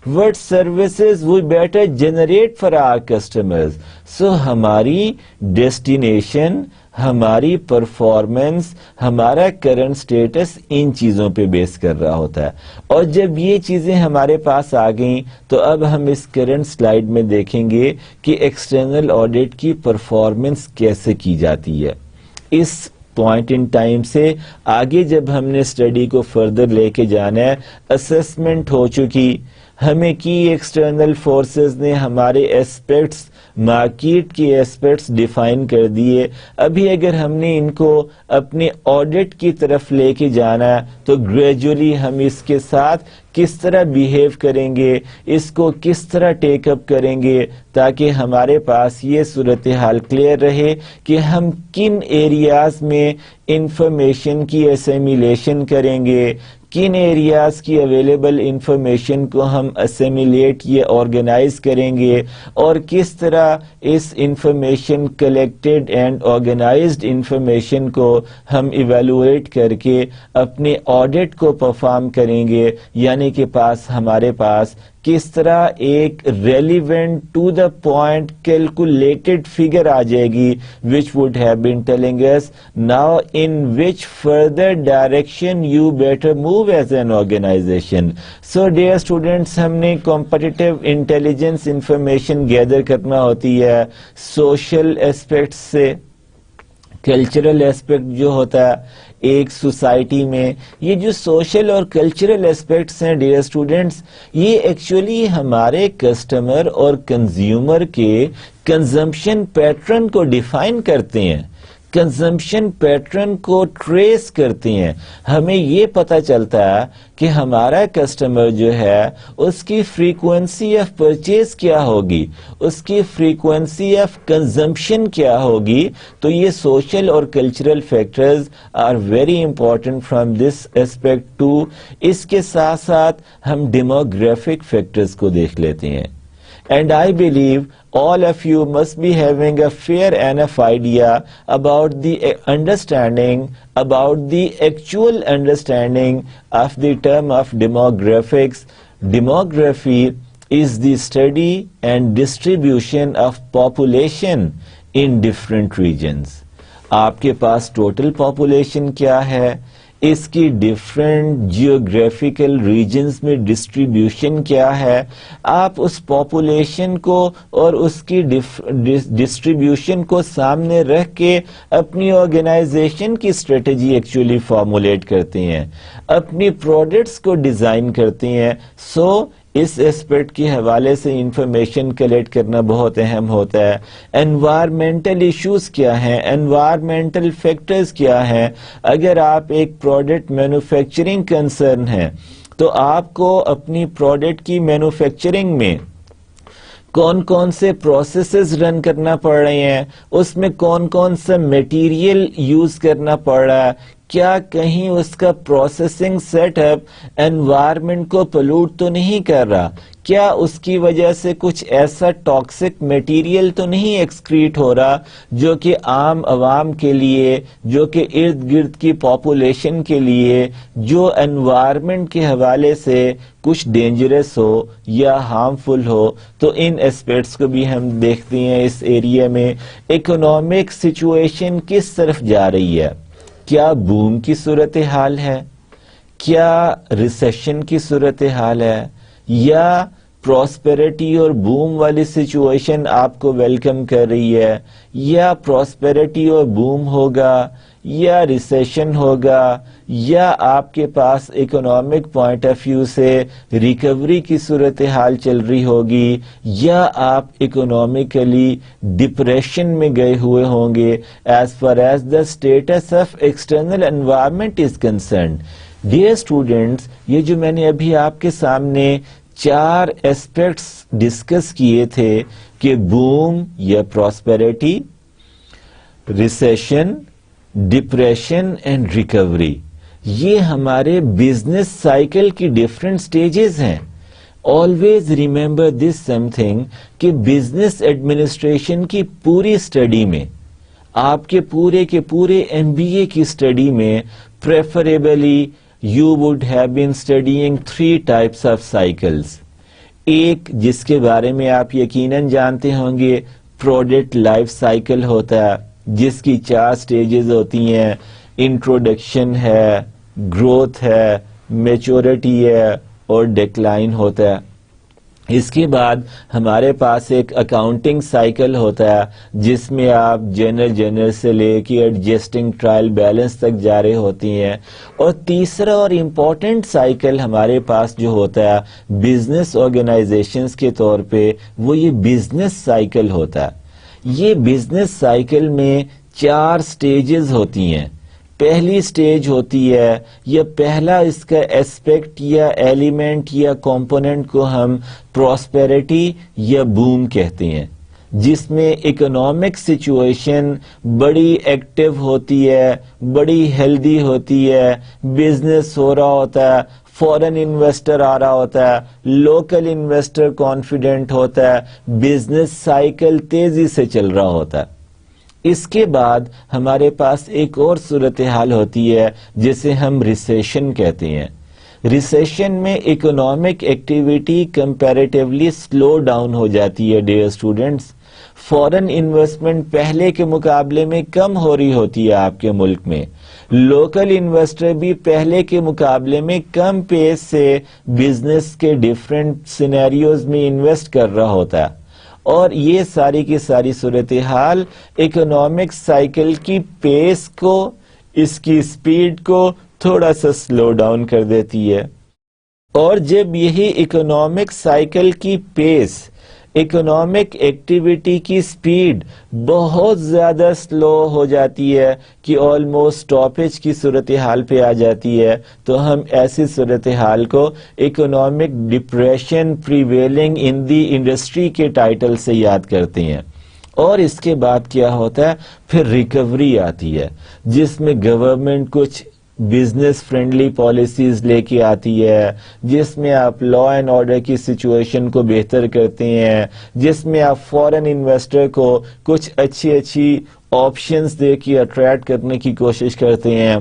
what services we better generate for our customers. So ہماری ڈیسٹینیشن، ہماری پرفارمنس، ہمارا کرنٹ سٹیٹس ان چیزوں پہ بیس کر رہا ہوتا ہے. اور جب یہ چیزیں ہمارے پاس آ گئیں تو اب ہم اس کرنٹ سلائیڈ میں دیکھیں گے کہ ایکسٹرنل آڈٹ کی پرفارمنس کیسے کی جاتی ہے. اس پوائنٹ ان ٹائم سے آگے جب ہم نے اسٹڈی کو فردر لے کے جانا ہے، اسسمنٹ ہو چکی، ہمیں کی ایکسٹرنل فورسز نے ہمارے اسپیکٹس، مارکیٹ کے اسپیکٹس ڈیفائن کر دیے. ابھی اگر ہم نے ان کو اپنے آڈٹ کی طرف لے کے جانا ہے تو گریجولی ہم اس کے ساتھ کس طرح بیہیو کریں گے، اس کو کس طرح ٹیک اپ کریں گے تاکہ ہمارے پاس یہ صورتحال کلیئر رہے کہ ہم کن ایریاز میں انفارمیشن کی اسیمیلیشن کریں گے، کن ایریاز کی اویلیبل انفارمیشن کو ہم اسیمیلیٹ یا آرگنائز کریں گے، اور کس طرح اس information collected and organized information کو ہم ایویلویٹ کر کے اپنے آڈٹ کو پرفارم کریں گے. یعنی کہ ہمارے پاس کس طرح ایک relevant to the point calculated figure آ جائے گی which would have been telling us now in which further direction you better move as an organization. So dear students، ہم نے competitive intelligence information gather کرنا ہوتی ہے social aspects سے. Cultural aspect جو ہوتا ہے ایک سوسائٹی میں، یہ جو سوشل اور کلچرل اسپیکٹس ہیں ڈیئر اسٹوڈینٹس، یہ ایکچولی ہمارے کسٹمر اور کنزیومر کے کنزمپشن پیٹرن کو ڈیفائن کرتے ہیں، کنزمپشن پیٹرن کو ٹریس کرتے ہیں. ہمیں یہ پتہ چلتا ہے کہ ہمارا کسٹمر جو ہے اس کی فریکوینسی آف پرچیز کیا ہوگی، اس کی فریکوینسی آف کنزمپشن کیا ہوگی. تو یہ سوشل اور cultural factors are very important from this aspect too. اس کے ساتھ ساتھ ہم ڈیموگرافک فیکٹرز کو دیکھ لیتے ہیں. And I believe all of you must be having a fair enough idea about the understanding, about the actual understanding of the term of demographics. Demography is the study and distribution of population in different regions. آپ کے پاس total population کیا ہے، اس کی different geographical regions میں distribution کیا ہے، آپ اس population کو اور اس کی ڈسٹریبیوشن کو سامنے رکھ کے اپنی آرگنائزیشن کی اسٹریٹجی ایکچولی فارمولیٹ کرتے ہیں، اپنی پروڈکٹس کو ڈیزائن کرتے ہیں. سو اس اسپیکٹ کے حوالے سے انفارمیشن کلیکٹ کرنا بہت اہم ہوتا ہے. انوائرمنٹل ایشوز کیا ہیں، انوائرمنٹل فیکٹرز کیا ہیں. اگر آپ ایک پروڈکٹ مینوفیکچرنگ کنسرن ہیں تو آپ کو اپنی پروڈکٹ کی مینوفیکچرنگ میں کون کون سے پروسیسز رن کرنا پڑ رہے ہیں، اس میں کون کون سا میٹیریل یوز کرنا پڑ رہا ہے، کیا کہیں اس کا پروسیسنگ سیٹ اپ انوائرمنٹ کو پلوٹ تو نہیں کر رہا، کیا اس کی وجہ سے کچھ ایسا ٹاکسک میٹیریل تو نہیں ایکسکریٹ ہو رہا جو کہ عام عوام کے لیے، جو کہ ارد گرد کی پاپولیشن کے لیے، جو انوائرمنٹ کے حوالے سے کچھ ڈینجرس ہو یا ہارمفل ہو. تو ان اسپیکٹس کو بھی ہم دیکھتے ہیں. اس ایریا میں اکنامک سچویشن کس طرف جا رہی ہے، کیا بوم کی صورتحال ہے، کیا ریسیشن کی صورتحال ہے، یا پراسپیرٹی اور بوم والی سچویشن آپ کو ویلکم کر رہی ہے، یا پراسپیرٹی اور بوم ہوگا، یا ریسیشن ہوگا یا آپ کے پاس اکنامک پوائنٹ آف ویو سے ریکوری کی صورتحال چل رہی ہوگی یا آپ اکنامکلی ڈپریشن میں گئے ہوئے ہوں گے as far as the status of external environment is concerned. Dear students, یہ جو میں نے ابھی آپ کے سامنے 4 ایسپیکٹس ڈسکس کیے تھے کہ بوم یا prosperity, recession, depression and recovery, یہ ہمارے بزنس سائیکل کی ڈفرینٹ سٹیجز ہیں. Always remember this some thing کہ بزنس ایڈمنسٹریشن کی پوری اسٹڈی میں، آپ کے پورے MBA کی اسٹڈی میں preferably you would have been studying 3 types of cycles. ایک جس کے بارے میں آپ یقیناً جانتے ہوں گے، پروڈکٹ لائف سائیکل ہوتا ہے جس کی 4 سٹیجز ہوتی ہیں. انٹروڈکشن ہے، گروتھ ہے، میچورٹی ہے اور ڈیکلائن ہوتا ہے. اس کے بعد ہمارے پاس ایک اکاؤنٹنگ سائیکل ہوتا ہے جس میں آپ جنرل سے لے کے ایڈجسٹنگ ٹرائل بیلنس تک جا رہے ہوتی ہیں. اور تیسرا اور امپورٹنٹ سائیکل ہمارے پاس جو ہوتا ہے بزنس آرگنائزیشنز کے طور پہ، وہ یہ بزنس سائیکل ہوتا ہے. یہ بزنس سائیکل میں 4 سٹیجز ہوتی ہیں. پہلی سٹیج ہوتی ہے یا پہلا اس کا ایسپیکٹ یا ایلیمنٹ یا کمپوننٹ کو ہم پراسپیرٹی یا بوم کہتے ہیں، جس میں اکنامک سچویشن بڑی ایکٹیو ہوتی ہے، بڑی ہیلدی ہوتی ہے، بزنس ہو رہا ہوتا ہے، فورن انویسٹر آ رہا ہوتا ہے، لوکل انویسٹر کانفیڈنٹ ہوتا ہے، بزنس سائیکل تیزی سے چل رہا ہوتا ہے. اس کے بعد ہمارے پاس ایک اور صورتحال ہوتی ہے جسے ہم ریسیشن کہتے ہیں. ریسیشن میں economic activity comparatively slow down ہو جاتی ہے. ڈیئر اسٹوڈنٹس، فورن انویسٹمنٹ پہلے کے مقابلے میں کم ہو رہی ہوتی ہے آپ کے ملک میں. لوکل انویسٹر بھی پہلے کے مقابلے میں کم پیس سے بزنس کے ڈیفرنٹ سینیریوز میں انویسٹ کر رہا ہوتا ہے. اور یہ ساری کی ساری صورتحال اکنامک سائیکل کی پیس کو، اس کی سپیڈ کو تھوڑا سا سلو ڈاؤن کر دیتی ہے. اور جب یہی اکنامک سائیکل کی پیس، اکنامک ایکٹیویٹی کی سپیڈ بہت زیادہ سلو ہو جاتی ہے کہ آلموسٹ سٹاپیج کی صورتحال پہ آ جاتی ہے، تو ہم ایسی صورتحال کو economic depression prevailing in the industry کے ٹائٹل سے یاد کرتے ہیں. اور اس کے بعد کیا ہوتا ہے، پھر ریکوری آتی ہے جس میں گورنمنٹ کچھ بزنس فرینڈلی پالیسیز لے کے آتی ہے، جس میں آپ لا اینڈ آرڈر کی سچویشن کو بہتر کرتے ہیں، جس میں آپ فورن انویسٹر کو کچھ اچھی آپشنز دے کے اٹریکٹ کرنے کی کوشش کرتے ہیں.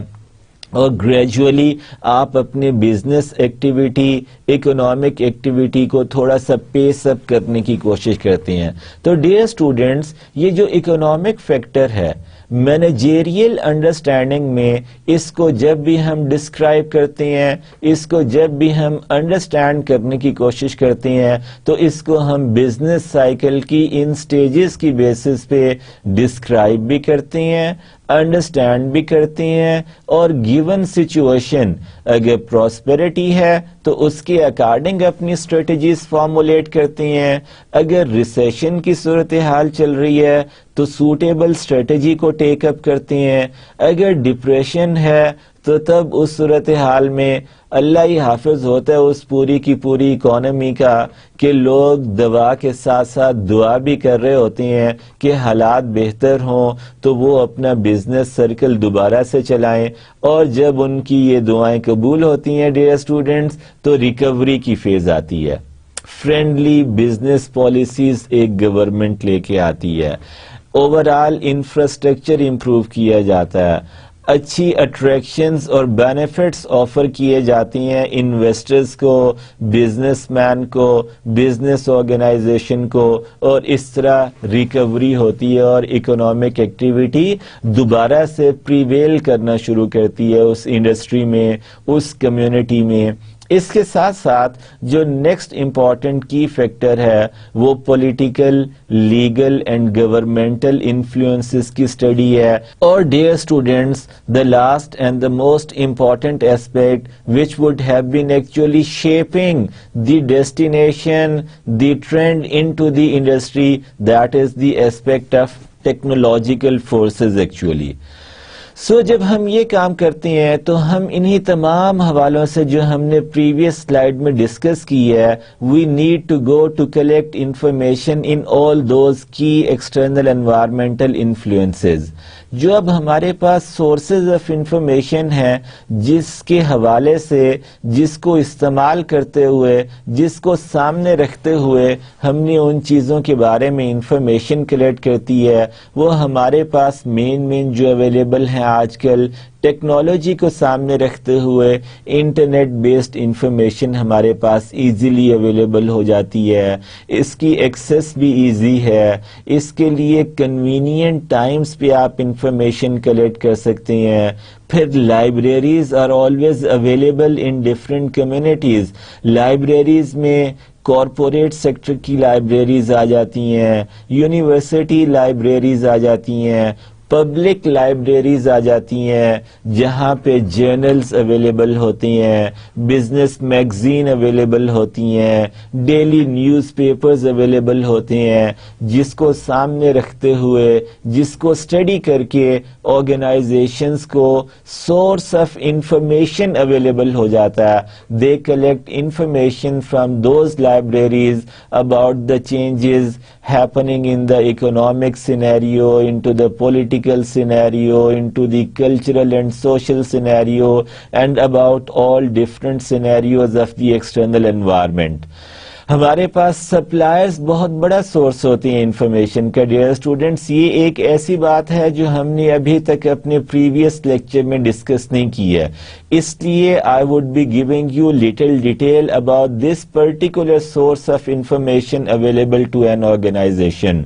اور گریجولی آپ اپنے بزنس ایکٹیویٹی، اکنامک ایکٹیویٹی کو تھوڑا سا پیس اپ کرنے کی کوشش کرتے ہیں. تو ڈیئر اسٹوڈینٹس، یہ جو اکنامک فیکٹر ہے، مینیجیریل انڈرسٹینڈنگ میں اس کو جب بھی ہم ڈسکرائب کرتے ہیں، اس کو جب بھی ہم انڈرسٹینڈ کرنے کی کوشش کرتے ہیں، تو اس کو ہم بزنس سائیکل کی ان سٹیجز کی بیسس پہ ڈسکرائب بھی کرتے ہیں، انڈرسٹینڈ بھی کرتے ہیں. اور گیون سچویشن اگر پراسپیرٹی ہے تو اس کے اکارڈنگ اپنی اسٹریٹجیز فارمولیٹ کرتے ہیں. اگر ریسیشن کی صورتحال چل رہی ہے تو سوٹیبل اسٹریٹجی کو ٹیک اپ کرتے ہیں. اگر ڈپریشن ہے تو تب اس صورتحال میں اللہ ہی حافظ ہوتا ہے اس پوری کی پوری اکانومی کا، کہ لوگ دوا کے ساتھ ساتھ دعا بھی کر رہے ہوتے ہیں کہ حالات بہتر ہوں تو وہ اپنا بزنس سرکل دوبارہ سے چلائیں. اور جب ان کی یہ دعائیں قبول ہوتی ہیں ڈیئر اسٹوڈنٹس، تو ریکوری کی فیز آتی ہے. فرینڈلی بزنس پالیسیز ایک گورنمنٹ لے کے آتی ہے، اوورآل انفراسٹرکچر امپروو کیا جاتا ہے، اچھی اٹریکشنز اور بینیفٹس آفر کیے جاتی ہیں انویسٹرز کو، بزنس مین کو، بزنس آرگنائزیشن کو، اور اس طرح ریکوری ہوتی ہے اور اکنامک ایکٹیویٹی دوبارہ سے پریویل کرنا شروع کرتی ہے اس انڈسٹری میں، اس کمیونٹی میں. اس کے ساتھ ساتھ جو نیکسٹ امپورٹنٹ کی فیکٹر ہے وہ political, legal and governmental influences کی اسٹڈی ہے. اور dear students, the last and the most important aspect which would have been actually shaping the destination, the trend into the industry, that is the aspect of technological forces actually. سو جب ہم یہ کام کرتے ہیں تو ہم انہی تمام حوالوں سے جو ہم نے پریویس سلائیڈ میں ڈسکس کی ہے، we need to go to collect information in all those کی ایکسٹرنل انوائرمنٹل انفلوئنسز. جو اب ہمارے پاس سورسز آف انفارمیشن ہیں، جس کے حوالے سے، جس کو استعمال کرتے ہوئے، جس کو سامنے رکھتے ہوئے ہم نے ان چیزوں کے بارے میں انفارمیشن کلیکٹ کرتی ہے، وہ ہمارے پاس مین جو اویلیبل ہیں آج کل ٹیکنالوجی کو سامنے رکھتے ہوئے انٹرنیٹ بیسڈ انفارمیشن ہمارے پاس ایزیلی اویلیبل ہو جاتی ہے. اس کی ایکسیس بھی ایزی ہے، اس کے لیے کنوینئنٹ ٹائمز پہ آپ انفارمیشن کلیکٹ کر سکتے ہیں. پھر libraries are always available in different communities. Libraries میں کارپوریٹ سیکٹر کی لائبریریز آ جاتی ہیں، یونیورسٹی لائبریریز آ جاتی ہیں، پبلک لائبریریز آ جاتی ہیں جہاں پہ جرنلز اویلیبل ہوتی ہیں، بزنس میگزین اویلیبل ہوتی ہیں، ڈیلی نیوز پیپرز اویلیبل ہوتے ہیں، جس کو سامنے رکھتے ہوئے، جس کو اسٹڈی کر کے آرگنائزیشنز کو سورس آف انفارمیشن اویلیبل ہو جاتا ہے. They collect information from those libraries about the changes happening in the economic scenario, into the political scenario, into the cultural and social scenario, and about all different scenarios of the external environment. ہمارے پاس suppliers بہت بڑا source ہوتے ہیں information کا. Dear students, یہ ایک ایسی بات ہے جو ہم نے ابھی تک اپنے پریویس لیکچر میں ڈسکس نہیں کی ہے، اس لیے I would be giving you little detail about this particular source of information available to an organisation.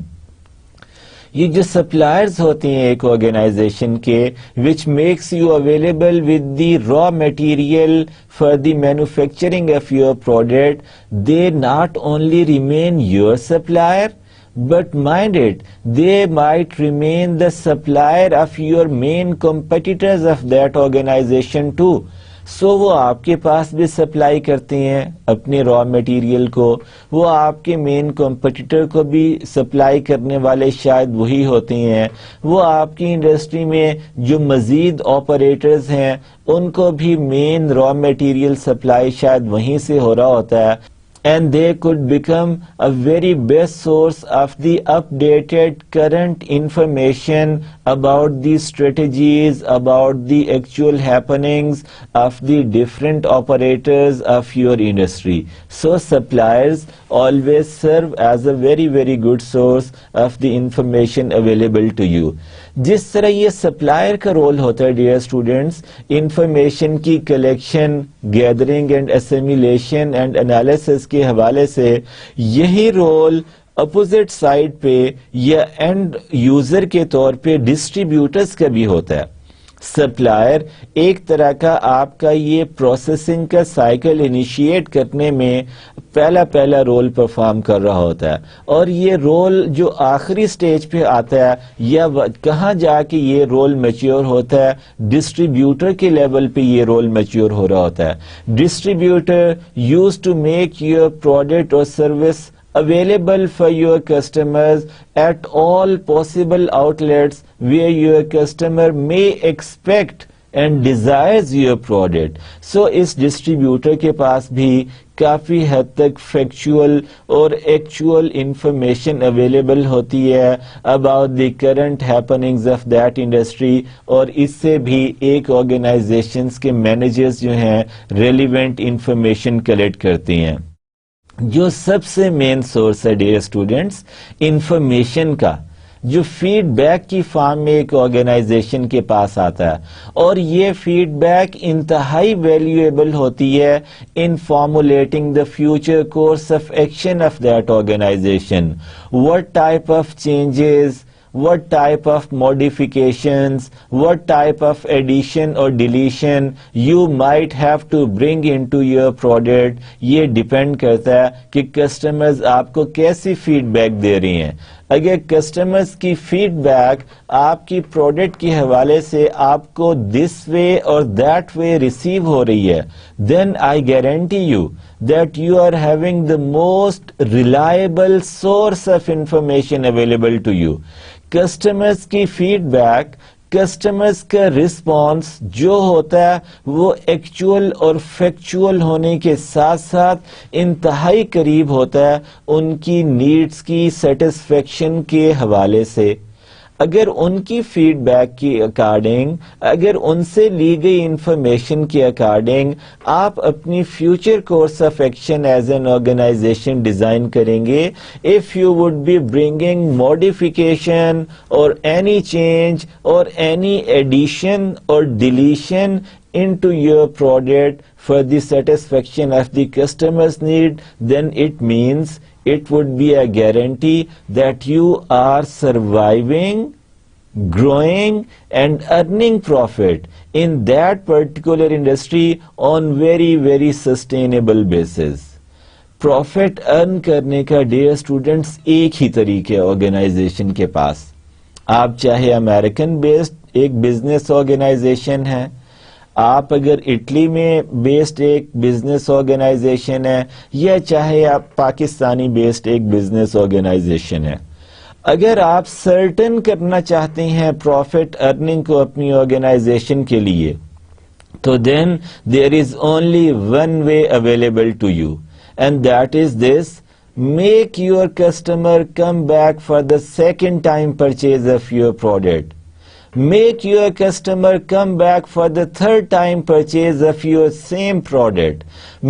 یہ جو سپلائرز ہوتے ہیں ایک آرگنائزیشن کے، which makes you available with the raw material for the manufacturing of your product, they not only remain your supplier, but mind it, they might remain the supplier of your main competitors of that organization too. سو وہ آپ کے پاس بھی supply کرتے ہیں اپنے raw material کو، وہ آپ کے مین کمپٹیٹر کو بھی سپلائی کرنے والے شاید وہی ہوتے ہیں، وہ آپ کی انڈسٹری میں جو مزید آپریٹرز ہیں ان کو بھی مین را میٹیریل سپلائی شاید وہیں سے ہو رہا ہوتا ہے. And they could become a very best source of the updated current information about the strategies, about the actual happenings of the different operators of your industry. So suppliers always serve as a very good source of the information available to you. جس طرح یہ supplier کا role ہوتا ہے dear students, information کی collection, gathering and assimilation and analysis کے حوالے سے، یہی رول اپوزٹ سائڈ پہ یا اینڈ یوزر کے طور پہ ڈسٹریبیوٹرز کا بھی ہوتا ہے. سپلائر ایک طرح کا آپ کا یہ پروسیسنگ کا سائیکل انیشیٹ کرنے میں پہلا رول پرفارم کر رہا ہوتا ہے، اور یہ رول جو آخری سٹیج پہ آتا ہے یا کہاں جا کے یہ رول میچیور ہوتا ہے، ڈسٹریبیوٹر کے لیول پہ یہ رول میچیور ہو رہا ہوتا ہے. Distributor use to make your product اور service available for your customers at all possible outlets where your customer may expect and desires your product. So اس ڈسٹریبیوٹر کے پاس بھی کافی حد تک فیکچوئل اور ایکچوئل انفارمیشن اویلیبل ہوتی ہے about the current happenings of that industry، اور اس سے بھی ایک آرگنائزیشنز کے مینیجرز جو ہیں ریلیونٹ انفارمیشن کلیکٹ کرتے ہیں. جو سب سے مین سورس ہے ڈیئر اسٹوڈینٹس انفارمیشن کا، جو فیڈ بیک کی فارم میں ایک آرگنائزیشن کے پاس آتا ہے، اور یہ فیڈ بیک انتہائی ویلیویبل ہوتی ہے in formulating the future course of action of that organization. what type of changes, what type of modifications, what type of addition or deletion you might have to bring into your product. یہ depend کرتا ہے کہ customers آپ کو کیسی feed back دے رہی ہیں. اگر کسٹمرز کی فیڈ بیک آپ کی پروڈکٹ کے حوالے سے آپ کو دس وے اور دیٹ وے ریسیو ہو رہی ہے, then I guarantee you that you are having the most reliable source of information available to you. Customers کی فیڈ بیک, کسٹمرز کا رسپانس جو ہوتا ہے وہ ایکچوئل اور فیکچوئل ہونے کے ساتھ ساتھ انتہائی قریب ہوتا ہے ان کی نیڈز کی سیٹسفیکشن کے حوالے سے. اگر ان کی فیڈ بیک کی اکارڈنگ, اگر ان سے لی گئی انفارمیشن کے اکارڈنگ آپ اپنی future course of action as an organization design کریں گے, if you would be bringing modification or any change or any addition or deletion into your product for the satisfaction of the customer's need, then it means it would be a guarantee that you are surviving, growing and earning profit in that particular industry on very very sustainable basis. Profit earn کرنے کا dear students ایک ہی طریقہ organization کے پاس. آپ چاہے American based ایک business organization ہے, آپ اگر اٹلی میں بیسڈ ایک بزنس آرگنائزیشن ہے, یا چاہے آپ پاکستانی بیسڈ ایک بزنس آرگنائزیشن ہے, اگر آپ سرٹن کرنا چاہتے ہیں پروفٹ ارننگ کو اپنی آرگنائزیشن کے لیے, تو then there is only one way available to you, and that is this: make your customer come back for the second time purchase of your product. Make your customer come back for the third time purchase of your same product.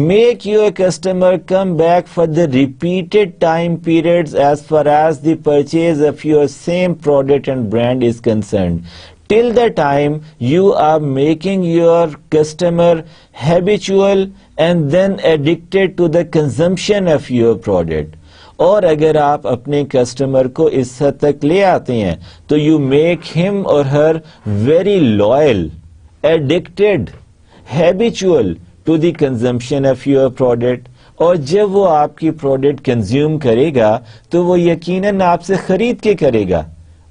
Make your customer come back for the repeated time periods as far as the purchase of your same product and brand is concerned. Till the time you are making your customer habitual and then addicted to the consumption of your product. اور اگر آپ اپنے customer کو اس حد تک لے آتے ہیں تو یو میک ہم اور her very loyal, addicted, habitual to the consumption of your product. اور جب وہ آپ کی پروڈکٹ کنزیوم کرے گا تو وہ یقیناً آپ سے خرید کے کرے گا,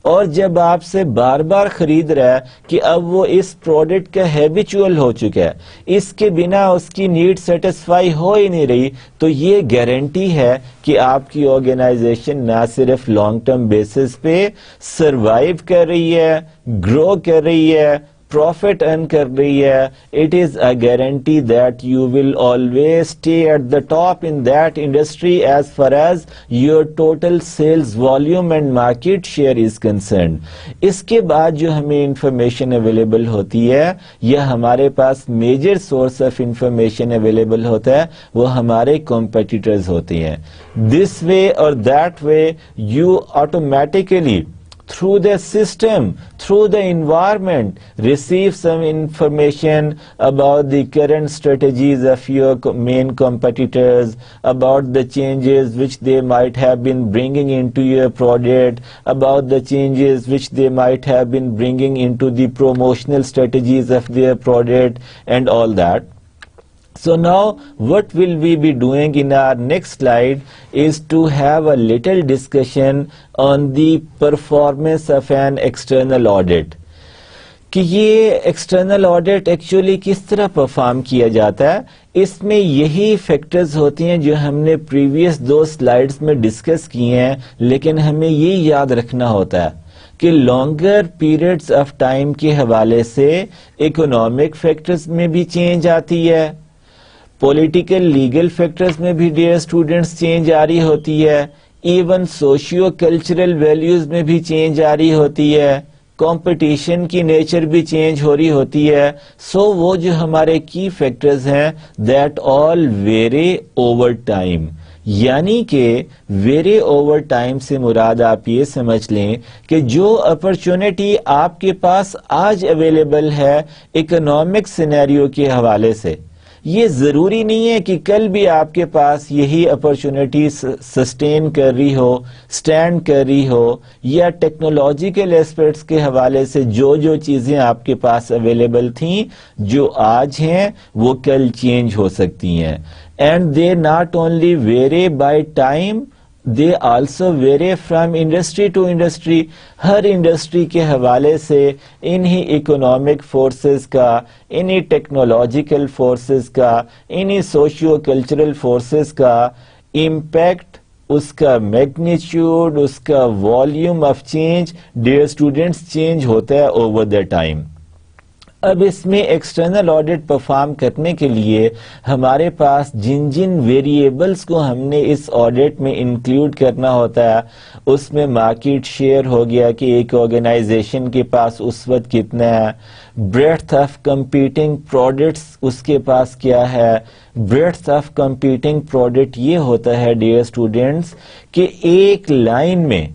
اور جب آپ سے بار بار خرید رہا ہے کہ اب وہ اس پروڈکٹ کا ہیبیچول ہو چکا ہے, اس کے بنا اس کی نیڈ سیٹسفائی ہو ہی نہیں رہی, تو یہ گارنٹی ہے کہ آپ کی آرگنائزیشن نہ صرف لانگ ٹرم بیسس پہ سروائیو کر رہی ہے, گرو کر رہی ہے, profit earn کر رہی ہے, it is a guarantee that you will always stay at the top in that industry as far as your total sales volume and market share is concerned. اس کے بعد جو ہمیں انفارمیشن اویلیبل ہوتی ہے یا ہمارے پاس major source of information available ہوتا ہے وہ ہمارے کمپیٹیٹرز ہوتے ہیں. This way or that way you automatically through the system, through the environment, receive some information about the current strategies of your main competitors, about the changes which they might have been bringing into your product, about the changes which they might have been bringing into the promotional strategies of their product and all that. So now what will we be doing in our next slide is to have a little discussion on the performance of an external audit. کہ یہ external audit actually کس طرح perform کیا جاتا ہے. اس میں یہی فیکٹرز ہوتی ہیں جو ہم نے پریویس 2 سلائیڈز میں ڈسکس کیے ہیں, لیکن ہمیں یہ یاد رکھنا ہوتا ہے کہ لانگر پیریڈز آف ٹائم کے حوالے سے اکنامک فیکٹرز میں بھی چینج آتی ہے, پولیٹیکل لیگل فیکٹرز میں بھی ڈیئر اسٹوڈنٹس چینج آ رہی ہوتی ہے, ایون سوشیو کلچرل ویلیوز میں بھی چینج آ رہی ہوتی ہے, کمپٹیشن کی نیچر بھی چینج ہو رہی ہوتی ہے. سو وہ جو ہمارے کی فیکٹرز ہیں that all very over time, یعنی کہ ویری اوور ٹائم سے مراد آپ یہ سمجھ لیں کہ جو اپرچونٹی آپ کے پاس آج اویلیبل ہے اکنامک سینیریو کے حوالے سے, یہ ضروری نہیں ہے کہ کل بھی آپ کے پاس یہی اپرچونٹی سسٹین کر رہی ہو، سٹینڈ کر رہی ہو، یا ٹیکنالوجیکل ایسپیکٹس کے حوالے سے جو چیزیں آپ کے پاس اویلیبل تھیں جو آج ہیں وہ کل چینج ہو سکتی ہیں. And they not only very by time, they also vary from industry to industry. Hare industry کے حوالے سے انہی اکنامک فورسز کا، انہی ٹیکنالوجیکل فورسز کا، انہی سوشیو کلچرل فورسز کا امپیکٹ، اس کا میگنیچیوڈ، اس کا volume of change, dear students, change ہوتا ہے اوور دا ٹائم. اب اس میں ایکسٹرنل آڈٹ پرفارم کرنے کے لیے ہمارے پاس جن ویریبلز کو ہم نے اس آڈٹ میں انکلوڈ کرنا ہوتا ہے، اس میں مارکیٹ شیئر ہو گیا کہ ایک آرگنائزیشن کے پاس اس وقت کتنا ہے، بریڈتھ آف کمپیٹنگ پروڈکٹس اس کے پاس کیا ہے. بریڈتھ آف کمپیٹنگ پروڈکٹ یہ ہوتا ہے ڈیئر اسٹوڈینٹس کہ ایک لائن میں،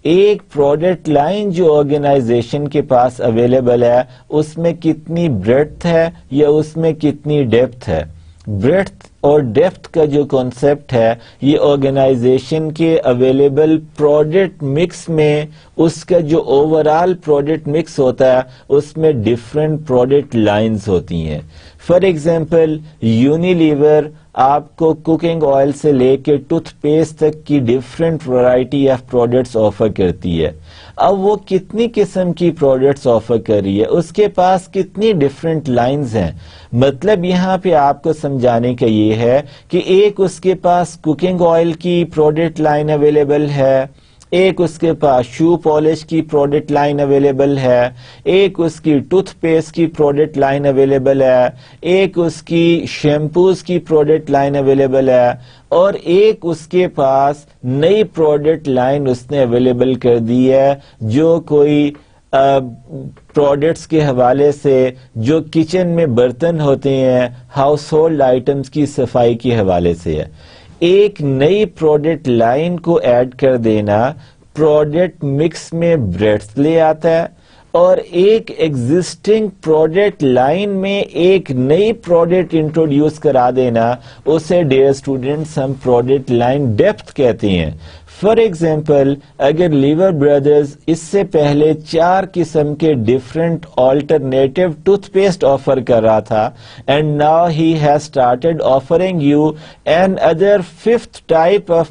ایک پروڈکٹ لائن جو آرگنائزیشن کے پاس اویلیبل ہے اس میں کتنی بریڈتھ ہے یا اس میں کتنی ڈیپتھ ہے. بریڈتھ اور ڈیپتھ کا جو کانسیپٹ ہے یہ آرگنائزیشن کے اویلیبل پروڈکٹ مکس میں، اس کا جو اوور آل پروڈکٹ مکس ہوتا ہے اس میں ڈفرینٹ پروڈکٹ لائنز ہوتی ہیں. فار ایگزامپل یونیلیور آپ کو کوکنگ آئل سے لے کے ٹوتھ پیسٹ تک کی different variety of products offer کرتی ہے. اب وہ کتنی قسم کی پروڈکٹس آفر کر رہی ہے، اس کے پاس کتنی ڈفرینٹ لائنز ہیں. مطلب یہاں پہ آپ کو سمجھانے کا یہ ہے کہ ایک اس کے پاس کوکنگ آئل کی پروڈکٹ لائن اویلیبل ہے، ایک اس کے پاس شو پالش کی پروڈکٹ لائن اویلیبل ہے، ایک اس کی ٹوتھ پیسٹ کی پروڈکٹ لائن اویلیبل ہے، ایک اس کی شیمپوز کی پروڈکٹ لائن اویلیبل ہے، اور ایک اس کے پاس نئی پروڈکٹ لائن اس نے اویلیبل کر دی ہے جو کوئی پروڈکٹس کے حوالے سے جو کچن میں برتن ہوتے ہیں، ہاؤس ہولڈ آئٹمس کی صفائی کے حوالے سے ہے. ایک نئی پروڈکٹ لائن کو ایڈ کر دینا پروڈکٹ مکس میں بریڈتھ لے آتا ہے، اور ایک ایگزسٹنگ پروڈکٹ لائن میں ایک نئی پروڈکٹ انٹروڈیوس کرا دینا اسے ڈیئر اسٹوڈنٹس ہم پروڈکٹ لائن ڈیپتھ کہتے ہیں. فار ایگزامپل اگر لیور بردرز اس سے پہلے 4 قسم کے different alternative toothpaste offer کر رہا تھا، and now he has started offering you another 5th type of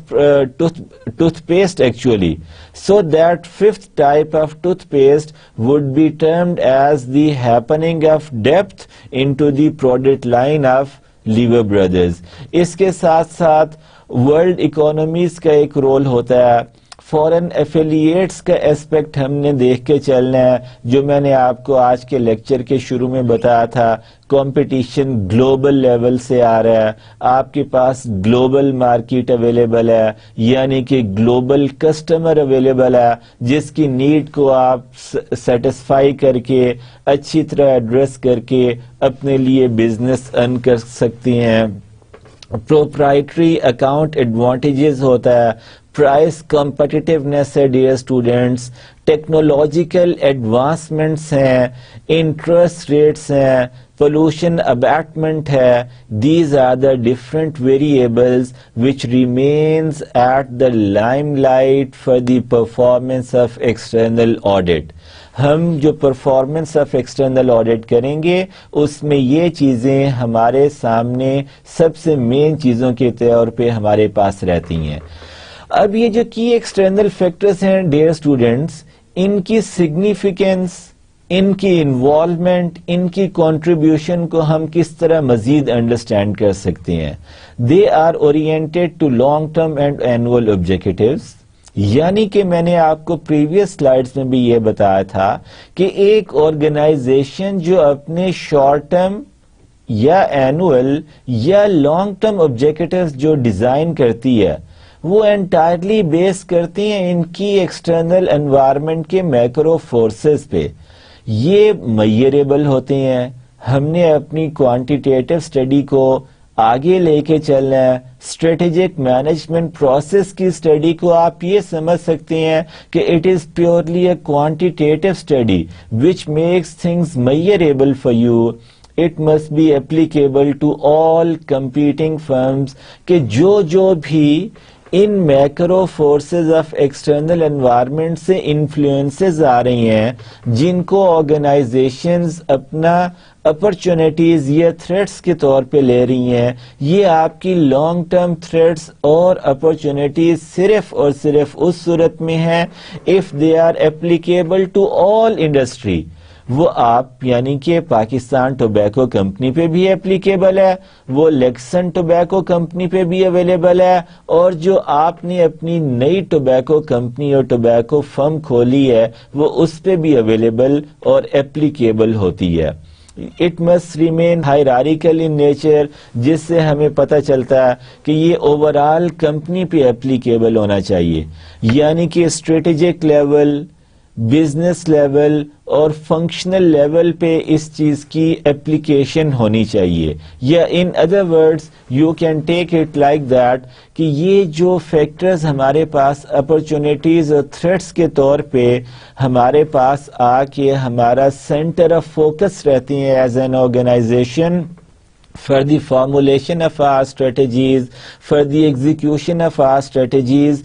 toothpaste actually, so that 5th type of toothpaste would be termed as the happening of depth into the product line of Lever Brothers. اس کے ساتھ ساتھ world economies کا ایک role ہوتا ہے، فورن ایفیلیٹس کا aspect ہم نے دیکھ کے چلنا ہے، جو میں نے آپ کو آج کے لیکچر کے شروع میں بتایا تھا. کمپٹیشن گلوبل لیول سے آ رہا ہے، آپ کے پاس گلوبل مارکیٹ اویلیبل ہے، یعنی کہ گلوبل کسٹمر اویلیبل ہے جس کی نیڈ کو آپ سیٹسفائی کر کے اچھی طرح ایڈریس کر کے اپنے لیے بزنس ارن کر سکتے ہیں. پروپرائٹری اکاؤنٹ ایڈوانٹیجز ہوتا ہے، پرائس کمپٹیٹیونیس ہے ڈیئر اسٹوڈینٹس، ٹیکنالوجیکل ایڈوانسمنٹس ہیں، انٹرسٹ ریٹس ہیں، pollution abatement ہے. These are the different variables which remains at the limelight for the performance of external audit. ہم جو پرفارمنس آف ایکسٹرنل آڈٹ کریں گے اس میں یہ چیزیں ہمارے سامنے سب سے مین چیزوں کے طور پہ ہمارے پاس رہتی ہیں. اب یہ جو کی ایکسٹرنل فیکٹرز ہیں ڈیئر اسٹوڈینٹس، ان کی سگنیفیکینس، ان کی انوالومنٹ، ان کی کنٹریبیوشن کو ہم کس طرح مزید انڈرسٹینڈ کر سکتے ہیں. They are oriented to long term and annual objectives. یعنی کہ میں نے آپ کو پریویس سلائیڈز میں بھی یہ بتایا تھا کہ ایک آرگنائزیشن جو اپنے شارٹ ٹرم یا اینوئل یا لانگ ٹرم آبجیکٹیوز جو ڈیزائن کرتی ہے وہ انٹائرلی بیس کرتی ہیں ان کی ایکسٹرنل انوائرمنٹ کے میکرو فورسز پہ. یہ میئریبل ہوتے ہیں. ہم نے اپنی کوانٹیٹیٹو اسٹڈی کو آگے لے کے چلنا ہے. اسٹریٹجک مینجمنٹ پروسیس کی اسٹڈی کو آپ یہ سمجھ سکتے ہیں کہ it is purely a quantitative study which makes things measurable for you. it must be applicable to all competing firms کہ جو بھی ان macro forces of external environment سے انفلوئنسز آ رہی ہیں جن کو آرگنائزیشنز اپنا اپرچونیٹیز یا تھریٹس کے طور پہ لے رہی ہیں، یہ آپ کی لانگ ٹرم تھریٹس اور اپرچونیٹیز صرف اور صرف اس صورت میں ہیں if they are applicable to all industry. وہ آپ یعنی کہ پاکستان ٹوبیکو کمپنی پہ بھی اپلیکیبل ہے، وہ لیکسن ٹوبیکو کمپنی پہ بھی اویلیبل ہے، اور جو آپ نے اپنی نئی ٹوبیکو کمپنی اور ٹوبیکو فرم کھولی ہے وہ اس پہ بھی اویلیبل اور اپلیکیبل ہوتی ہے. It must remain hierarchical in nature جس سے ہمیں پتہ چلتا ہے کہ یہ اوورال کمپنی پہ اپلیکیبل ہونا چاہیے، یعنی کہ اسٹریٹجک لیول، بزنس لیول اور فنکشنل لیول پہ اس چیز کی اپلیکیشن ہونی چاہیے. یا in other words you can take it like that کہ یہ جو فیکٹرز ہمارے پاس اپرچونیٹیز اور تھریٹس کے طور پہ ہمارے پاس آ کے ہمارا سینٹر آف فوکس رہتی ہیں as an organization for the formulation of our strategies, for the execution of our strategies,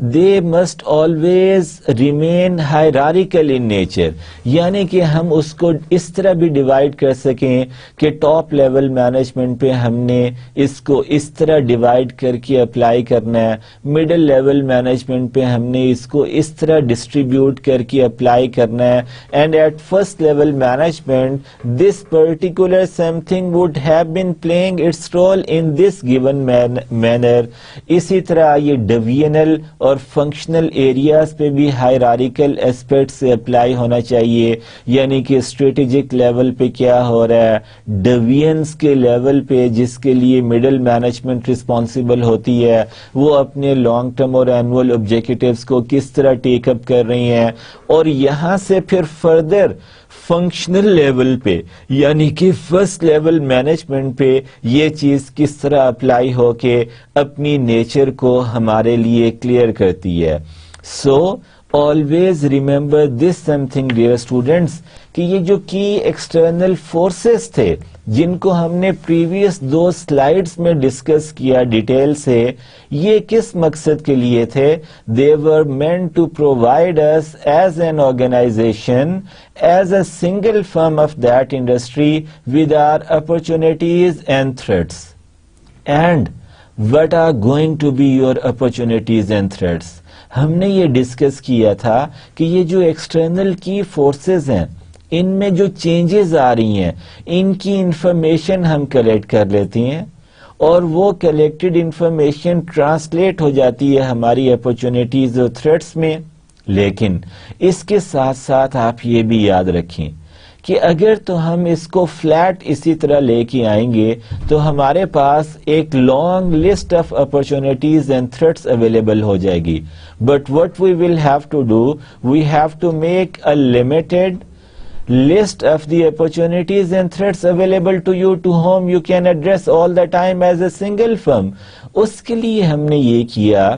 they must always remain hierarchical in nature. یعنی کہ ہم اس کو اس طرح بھی ڈیوائڈ کر سکیں کہ ٹاپ لیول مینجمنٹ پہ ہم نے اس کو اس طرح ڈیوائڈ کر کے اپلائی کرنا ہے، مڈل لیول مینجمنٹ پہ ہم نے اس کو اس طرح ڈسٹریبیوٹ کر کے اپلائی کرنا ہے، and at first level management this particular something would have been playing its role in this given manner. اسی طرح یہ ڈوینل اور فنکشنل ایریاز پہ بھی ہائرارکل اسپیکٹ سے اپلائی ہونا چاہیے، یعنی کہ اسٹریٹجک لیول پہ کیا ہو رہا ہے، ڈوینس کے لیول پہ جس کے لیے مڈل مینجمنٹ رسپانسبل ہوتی ہے وہ اپنے لانگ ٹرم اور اینول آبجیکٹیوز کو کس طرح ٹیک اپ کر رہی ہیں، اور یہاں سے پھر فردر فنکشنل لیول پہ یعنی کہ فرسٹ لیول مینجمنٹ پہ یہ چیز کس طرح اپلائی ہو کے اپنی نیچر کو ہمارے لیے کلیئر کرتی ہے. سو always remember this something dear students کہ یہ جو کی ایکسٹرنل فورسز تھے جن کو ہم نے پریویس 2 سلائیڈز میں ڈسکس کیا ڈیٹیل سے، یہ کس مقصد کے لیے تھے؟ they were meant to provide us as an organization, as a single firm of that industry with our opportunities and threats. And what are going to be your opportunities and threats؟ ہم نے یہ discuss کیا تھا کہ یہ جو external کی forces ہیں ان میں جو چینجز آ رہی ہیں ان کی انفارمیشن ہم کلیکٹ کر لیتی ہیں، اور وہ کلیکٹڈ انفارمیشن ٹرانسلیٹ ہو جاتی ہے ہماری اپرچونیٹیز اور تھریٹس میں. لیکن اس کے ساتھ ساتھ آپ یہ بھی یاد رکھیں کہ اگر تو ہم اس کو فلیٹ اسی طرح لے کے آئیں گے تو ہمارے پاس ایک long list of opportunities and threats available ہو جائے گی. But what we will have to do, we have to make a limited list of the opportunities and threats available to you to whom you can address all the time as a single firm. اس کے لیے ہم نے یہ کیا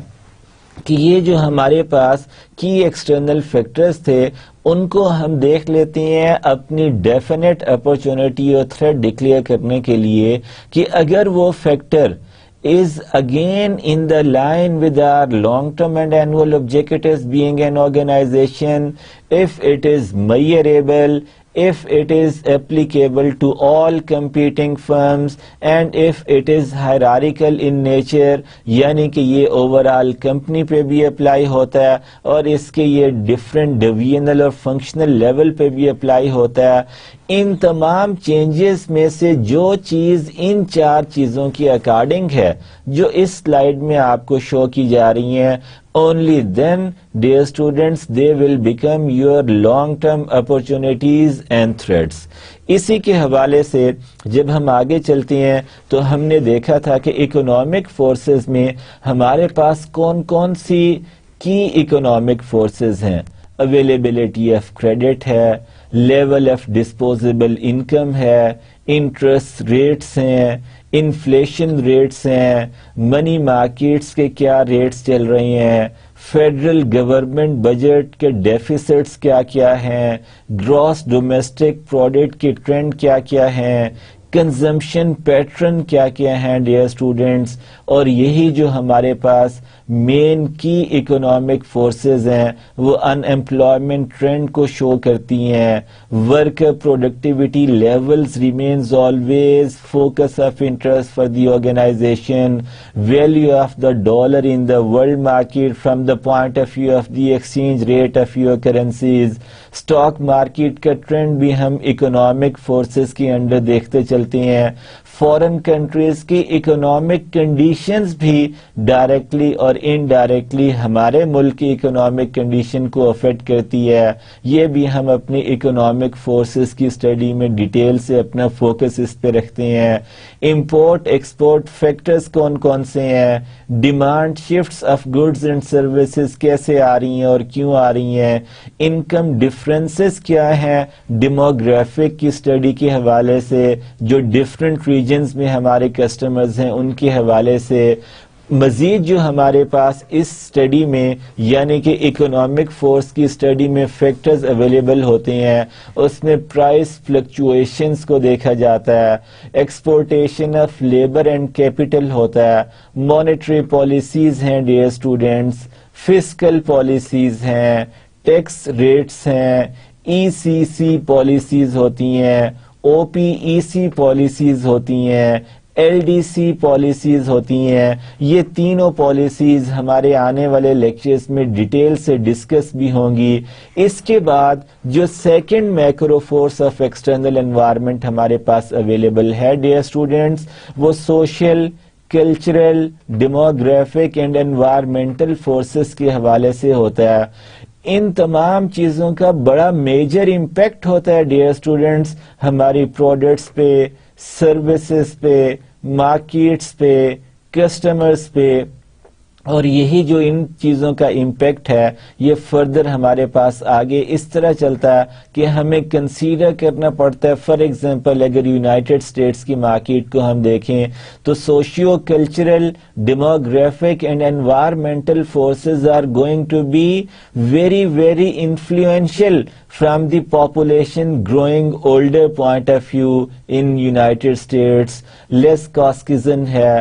کہ یہ جو ہمارے پاس کی ایکسٹرنل فیکٹرز تھے ان کو ہم دیکھ لیتے ہیں اپنی ڈیفینیٹ اپرچونٹی اور تھریٹ ڈکلیئر کرنے کے لیے کہ اگر وہ factor is again in the line with our long-term and annual objectives being an organization, if it is measurable, if it is applicable to all competing firms, and if it is hierarchical in nature یعنی کہ یہ overall company پہ بھی apply ہوتا ہے اور اس کے یہ ڈفرینٹ ڈوینل اور فنکشنل لیول پہ بھی اپلائی ہوتا ہے. ان تمام چینجز میں سے جو چیز ان 4 چیزوں کی اکارڈنگ ہے جو اس سلائیڈ میں آپ کو شو کی جا رہی ہیں، only then dear students they will become your long term opportunities and threats. اسی کے حوالے سے جب ہم آگے چلتے ہیں تو ہم نے دیکھا تھا کہ اکنامک فورسز میں ہمارے پاس کون کون سی کی اکنامک فورسز ہیں. اویلیبلٹی آف کریڈٹ ہے، لیول آف ڈسپوزیبل انکم ہے، انٹرسٹ ریٹس ہیں، انفلیشن ریٹس ہیں، منی مارکیٹس کے کیا ریٹس چل رہے ہیں، فیڈرل گورنمنٹ بجٹ کے ڈیفیسٹس کیا کیا ہیں, گراس ڈومیسٹک پروڈکٹ کے ٹرینڈ کیا کیا ہیں, کنزمپشن پیٹرن کیا کیا ہیں ڈیئر اسٹوڈینٹس, اور یہی جو ہمارے پاس مین کی اکنامک فورسز ہیں وہ ان ایمپلائمنٹ ٹرینڈ کو شو کرتی ہیں. Worker productivity levels remains always focus of interest for the organization. Value of the dollar in the world market from the point of view of the exchange rate of your currencies. Stock market کا trend بھی ہم economic forces کے under دیکھتے چلتے ہیں. Foreign countries کی economic conditions بھی directly اور انڈائریکٹلی ہمارے ملک کی اکنامک کنڈیشن کو افیکٹ کرتی ہے. یہ بھی ہم اپنی اکنامک فورسز کی اسٹڈی میں ڈیٹیل سے اپنا فوکس اس پہ رکھتے ہیں. امپورٹ ایکسپورٹ فیکٹرز کون کون سے ہیں, demand shifts of goods and services کیسے آ رہی ہیں اور کیوں آ رہی ہیں, انکم ڈفرینسز کیا ہیں ڈیموگرافک کی اسٹڈی کے حوالے سے, جو ڈفرینٹ ریجنز میں ہمارے کسٹمرز ہیں ان کے حوالے سے. مزید جو ہمارے پاس اس اسٹڈی میں یعنی کہ اکنامک فورس کی اسٹڈی میں فیکٹرز اویلیبل ہوتے ہیں, اس میں پرائس فلکچویشنز کو دیکھا جاتا ہے, ایکسپورٹیشن آف لیبر اینڈ کیپٹل ہوتا ہے, مانیٹری پالیسیز ہیں ڈیئر اسٹوڈینٹس, فسکل پالیسیز ہیں, ٹیکس ریٹس ہیں, ای سی سی پالیسیز ہوتی ہیں, او پی ای سی پالیسیز ہوتی ہیں, ایل ڈی سی پالیسیز ہوتی ہیں. یہ تینوں پالیسیز ہمارے آنے والے لیکچرز میں ڈیٹیل سے ڈسکس بھی ہوں گی. اس کے بعد جو second macro force of external environment ہمارے پاس اویلیبل ہے ڈیئر اسٹوڈینٹس, وہ social, cultural, demographic and environmental forces کے حوالے سے ہوتا ہے. ان تمام چیزوں کا بڑا میجر امپیکٹ ہوتا ہے ڈیئر اسٹوڈینٹس ہماری پروڈکٹس پہ, سروسز پہ, مارکیٹس پہ, کسٹمرز پہ, اور یہی جو ان چیزوں کا امپیکٹ ہے یہ فردر ہمارے پاس آگے اس طرح چلتا ہے کہ ہمیں کنسیڈر کرنا پڑتا ہے. فار ایگزامپل اگر یونائٹڈ اسٹیٹس کی مارکیٹ کو ہم دیکھیں تو socio cultural, demographic and environmental forces are going to be very very influential from the population growing older point of view in United States. Less casteism ہے,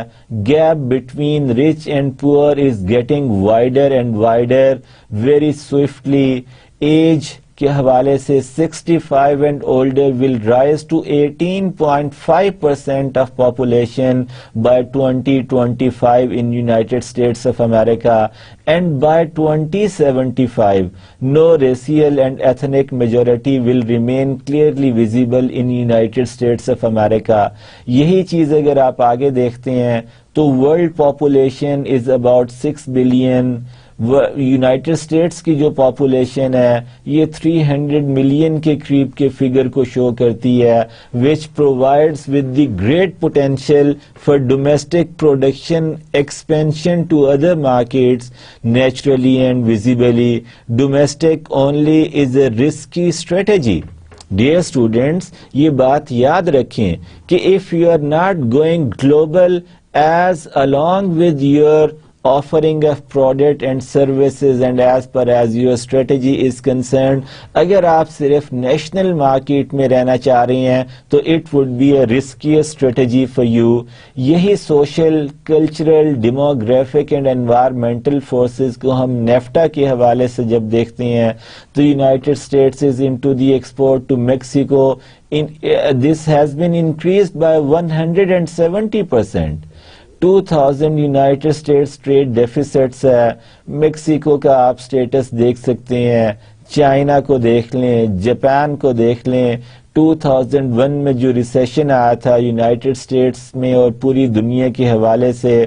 gap between rich and poor is getting wider and wider very swiftly. Age کے حوالے سے 65 and older will rise to 18.5% of population by 2025 in United States of America, and by 2075 no racial and ethnic majority will remain clearly visible in United States of America. یہی چیز اگر آپ آگے دیکھتے ہیں تو world population is about 6 billion. United States کی جو پاپولیشن ہے یہ 300 ملین کے قریب کے فگر کو شو کرتی ہے, which provides with the great potential for domestic production expansion to other markets naturally and visibly. Domestic only is a risky strategy. Dear students, یہ بات یاد رکھیں کہ if you are not going global as along with your offering of product and services and as per as your strategy is concerned, اگر آپ صرف national market میں رہنا چاہ رہے ہیں تو it would be a riskier strategy for you. یہی social, cultural, demographic and environmental forces کو ہم نیفٹا کے حوالے سے جب دیکھتے ہیں تو United States is into the export to Mexico. This has been increased by 170%. 2000 United States trade deficits ہے. میکسیکو کا آپ سٹیٹس دیکھ سکتے ہیں, چائنا کو دیکھ لیں, جاپان کو دیکھ لیں. 2001 میں جو ریسیشن آیا تھا یونائٹڈ اسٹیٹس میں اور پوری دنیا کے حوالے سے,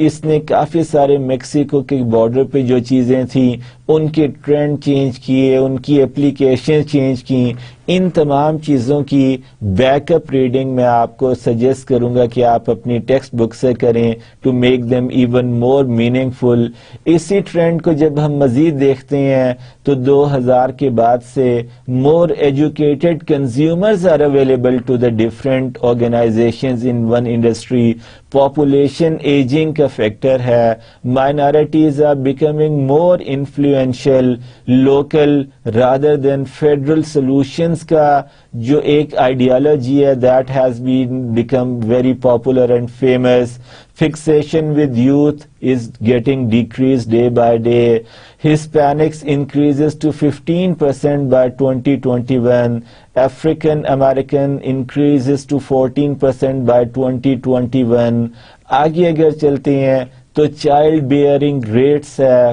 اس نے کافی سارے میکسیکو کے بارڈر پہ جو چیزیں تھیں ان کے ٹرینڈ چینج کیے, ان کی اپلیکیشن چینج کی. ان تمام چیزوں کی بیک اپ ریڈنگ میں آپ کو سجیسٹ کروں گا کہ آپ اپنی ٹیکسٹ بک سے کریں to make them even more meaningful. اسی ٹرینڈ کو جب ہم مزید دیکھتے ہیں تو 2000 کے بعد سے more educated consumers are available to the different organizations in one industry. Population ageing کا فیکٹر ہے. Minorities are becoming more influential local rather than federal solutions کا جو ایک آئیڈیالوجی ہے that has been become very popular and famous. Fixation with youth is getting decreased day by day. Hispanics increases to 15% by 2021. African American increases to 14% by 2021. آگے اگر چلتے ہیں تو child bearing rates ہے,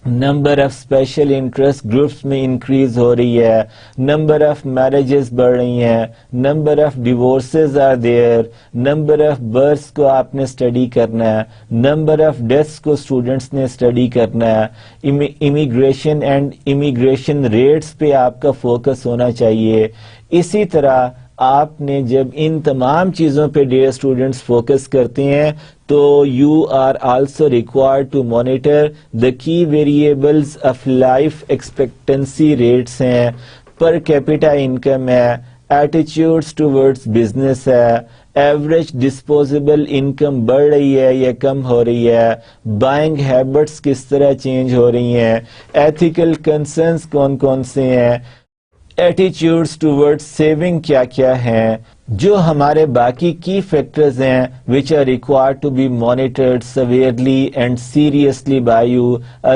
number of special interest groups میں increase ہو رہی ہے, نمبر آف میرجز بڑھ رہی ہیں, number of divorces are there, number of births کو آپ نے اسٹڈی کرنا ہے, نمبر آف ڈیتھس کو اسٹوڈنٹس نے اسٹڈی کرنا ہے. امیگریشن اینڈ امیگریشن ریٹس پہ آپ کا فوکس ہونا چاہیے. اسی طرح آپ نے جب ان تمام چیزوں پہ ڈیئر اسٹوڈنٹس فوکس کرتے ہیں تو you are also required to monitor the key variables of life expectancy rates ہیں, پر کیپیٹا انکم ہے, ایٹیچیوڈس ٹوورڈز بزنس ہے, ایوریج ڈسپوزیبل انکم بڑھ رہی ہے یا کم ہو رہی ہے, بائنگ ہیبٹس کس طرح چینج ہو رہی ہیں, ایتھیکل کنسرنس کون کون سے ہیں, ایٹیچیوڈس ٹوورڈ سیونگ کیا کیا ہیں. جو ہمارے باقی کی فیکٹرز ہیں which are required to be monitored severely and seriously by you,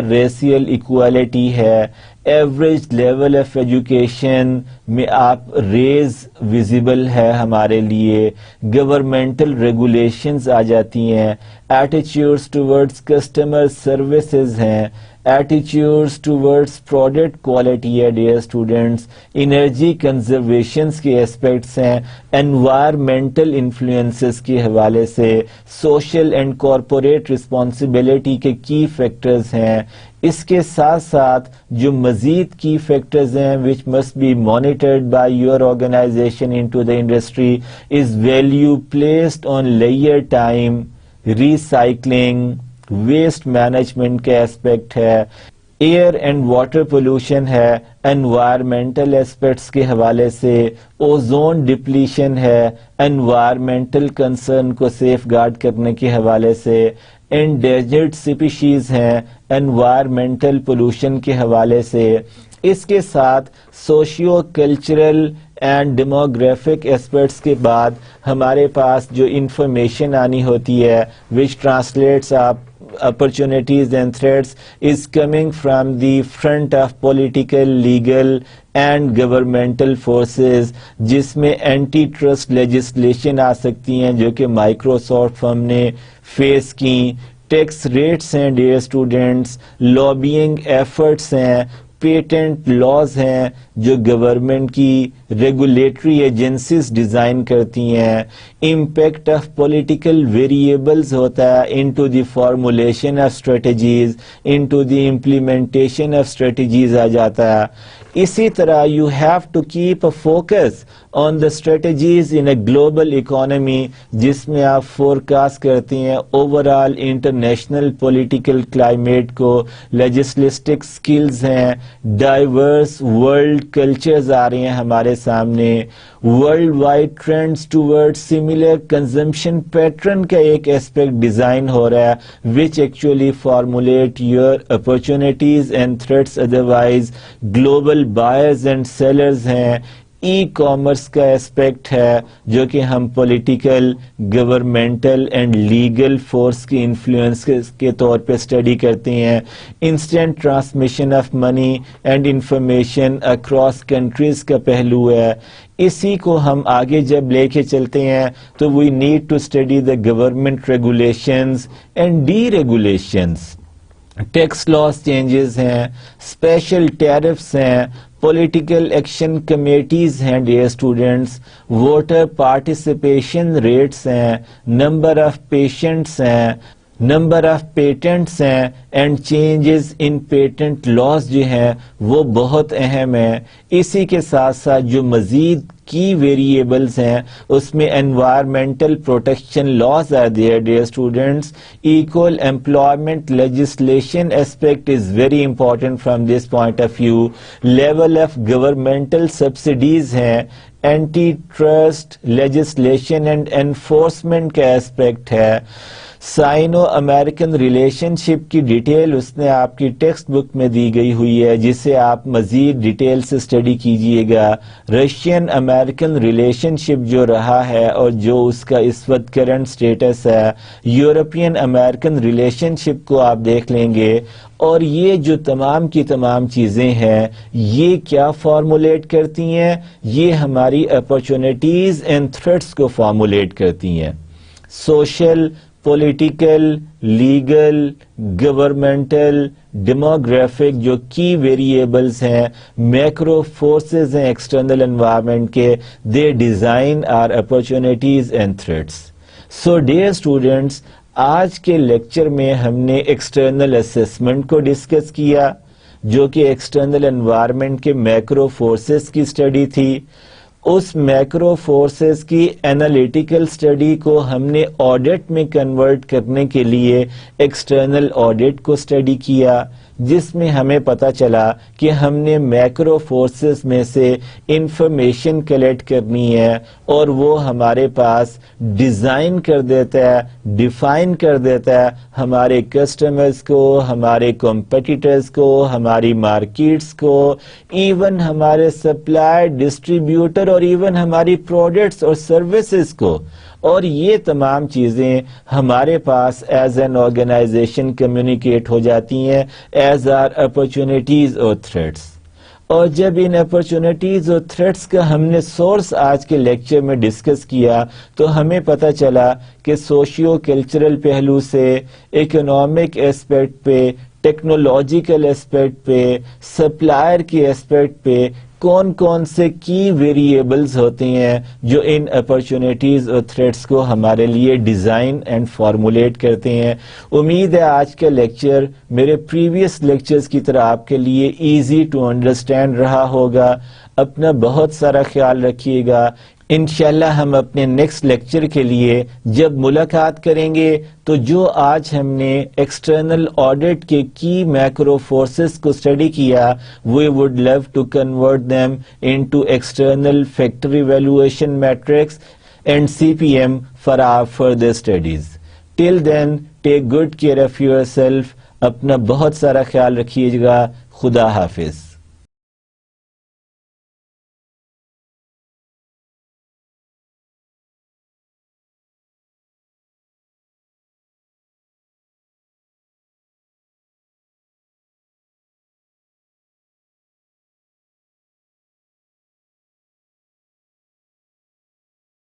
racial equality ہے, ایوریج لیول آف ایجوکیشن میں آپ ریز ویزیبل ہے ہمارے لیے, گورنمنٹل ریگولیشنز آ جاتی ہیں, ایٹیچیوڈس ٹوورڈز کسٹمر سروسز ہیں, ایٹیچیوڈس ٹوورڈز پروڈکٹ کوالٹی ہے ڈیئر اسٹوڈنٹس, انرجی کنزرویشنز کے اسپیکٹس ہیں, انوائرمنٹل انفلوئنسز کے حوالے سے, سوشل اینڈ کارپوریٹ رسپانسبلٹی کے کی فیکٹرز ہیں. اس کے ساتھ ساتھ جو مزید کی فیکٹرز ہیں which must be monitored by your organization into the industry is value placed on leisure time, recycling, waste management کا اسپیکٹ ہے, ایئر اینڈ واٹر پولوشن ہے, انوائرمنٹل اسپیکٹس کے حوالے سے اوزون ڈپلیشن ہے, انوائرمنٹل کنسرن کو safeguard کرنے کے حوالے سے, انڈینجرڈ اسپیشیز ہیں انوائرمنٹل پولوشن کے حوالے سے. اس کے ساتھ socio cultural and demographic aspects کے بعد ہمارے پاس جو انفارمیشن آنی ہوتی ہے which translates opportunities and threats is coming from the front of political, legal and governmental forces, جس میں اینٹی ٹرسٹ لیجسلیشن آ سکتی ہیں جو کہ مائکروسافٹ ہم نے فیس کی, ٹیکس ریٹس ہیں ڈیئر اسٹوڈنٹس, لابینگ ایفرٹس ہیں, پیٹنٹ لاز ہیں جو گورنمنٹ کی ریگولیٹری ایجنسیز ڈیزائن کرتی ہیں, امپیکٹ آف پولیٹیکل ویریبلز ہوتا ہے into the formulation of strategies, into the implementation of strategies آ جاتا ہے. اسی طرح you have to keep a focus on the strategies in a global economy جس میں آپ فورکاسٹ کرتے ہیں overall international political climate کو, لیجسلسٹک سکلز ہیں, ڈائیورس ورلڈ کلچرز آ رہے ہیں ہمارے سامنے, worldwide trends toward similar consumption pattern کا ایک اسپیکٹ ڈیزائن ہو رہا ہے which actually formulate your opportunities and threats otherwise. Global buyers and sellers ہیں, ای کامرس کا اسپیکٹ ہے جو کہ ہم political, governmental and legal force کی انفلوئنس کے طور پہ اسٹڈی کرتے ہیں, instant transmission of money and information across countries کا پہلو ہے. اسی کو ہم آگے جب لے کے چلتے ہیں تو we need to study the government regulations and deregulations. Tax laws changes ہیں, اسپیشل ٹیرفس ہیں, پولیٹیکل ایکشن کمیٹیز ہیں dear students, voter participation rates ہیں, نمبر آف پیشنٹس ہیں, نمبر آف پیٹنٹس ہیں and changes in patent laws جو ہیں وہ بہت اہم ہیں. اسی کے ساتھ ساتھ جو مزید کی ویریبلز ہیں اس میں environmental protection laws are there dear students. Equal employment legislation aspect is very important from this point of view. Level of governmental subsidies ہیں, antitrust legislation and enforcement کا اسپیکٹ ہے. سائنو امریکن ریلیشن شپ کی detail اس نے آپ کی text book میں دی گئی ہوئی ہے, جسے آپ مزید ڈیٹیل سے اسٹڈی کیجئے گا. رشین امریکن ریلیشن شپ جو رہا ہے اور جو اس کا اس وقت کرنٹ سٹیٹس ہے, یورپین امریکن ریلیشن شپ کو آپ دیکھ لیں گے. اور یہ جو تمام کی تمام چیزیں ہیں یہ کیا فارمولیٹ کرتی ہیں؟ یہ ہماری اپرچونٹیز اینڈ تھریٹس کو فارمولیٹ کرتی ہیں. Social, political, legal, governmental, demographic جو کی ویریبلز ہیں, میکرو فورسز ہیں ایکسٹرنل انوائرمنٹ کے, they design are opportunities and threats. So dear students, آج کے لیکچر میں ہم نے ایکسٹرنل اسیسمنٹ کو ڈسکس کیا جو کہ ایکسٹرنل انوائرمنٹ کے میکرو فورسز کی اسٹڈی تھی. اس میکرو فورسز کی انالیٹیکل اسٹڈی کو ہم نے آڈٹ میں کنورٹ کرنے کے لیے ایکسٹرنل آڈٹ کو اسٹڈی کیا, جس میں ہمیں پتہ چلا کہ ہم نے میکرو فورسز میں سے انفارمیشن کلیکٹ کرنی ہے اور وہ ہمارے پاس ڈیزائن کر دیتا ہے, ڈیفائن کر دیتا ہے ہمارے کسٹمرز کو, ہمارے کمپیٹیٹرز کو, ہماری مارکیٹس کو, ایون ہمارے سپلائر, ڈسٹریبیوٹر اور ایون ہماری پروڈکٹس اور سروسز کو. اور یہ تمام چیزیں ہمارے پاس ایز این آرگنائزیشن کمیونیکیٹ ہو جاتی ہیں ایز آر اپرچونٹیز اور تھریٹس. اور جب ان اپرچونٹیز اور تھریٹس کا ہم نے سورس آج کے لیکچر میں ڈسکس کیا تو ہمیں پتہ چلا کہ سوشیو کلچرل پہلو سے, اکنامک ایسپیکٹ پہ, ٹیکنالوجیکل ایسپیکٹ پہ, سپلائر کے ایسپیکٹ پہ کون کون سے کی ویریبلز ہوتے ہیں جو ان اپرچونٹیز اور تھریٹس کو ہمارے لیے ڈیزائن اینڈ فارمولیٹ کرتے ہیں. امید ہے آج کا لیکچر میرے پریویس لیکچرز کی طرح آپ کے لیے ایزی ٹو انڈرسٹینڈ رہا ہوگا. اپنا بہت سارا خیال رکھیے گا. انشاءاللہ ہم اپنے نیکسٹ لیکچر کے لیے جب ملاقات کریں گے تو جو آج ہم نے ایکسٹرنل آڈٹ کے کی میکرو فورسز کو اسٹڈی کیا, we would love to convert them into external factor evaluation matrix and CPM for our further studies. Till then, take good care of yourself. اپنا بہت سارا خیال رکھیے گا. خدا حافظ.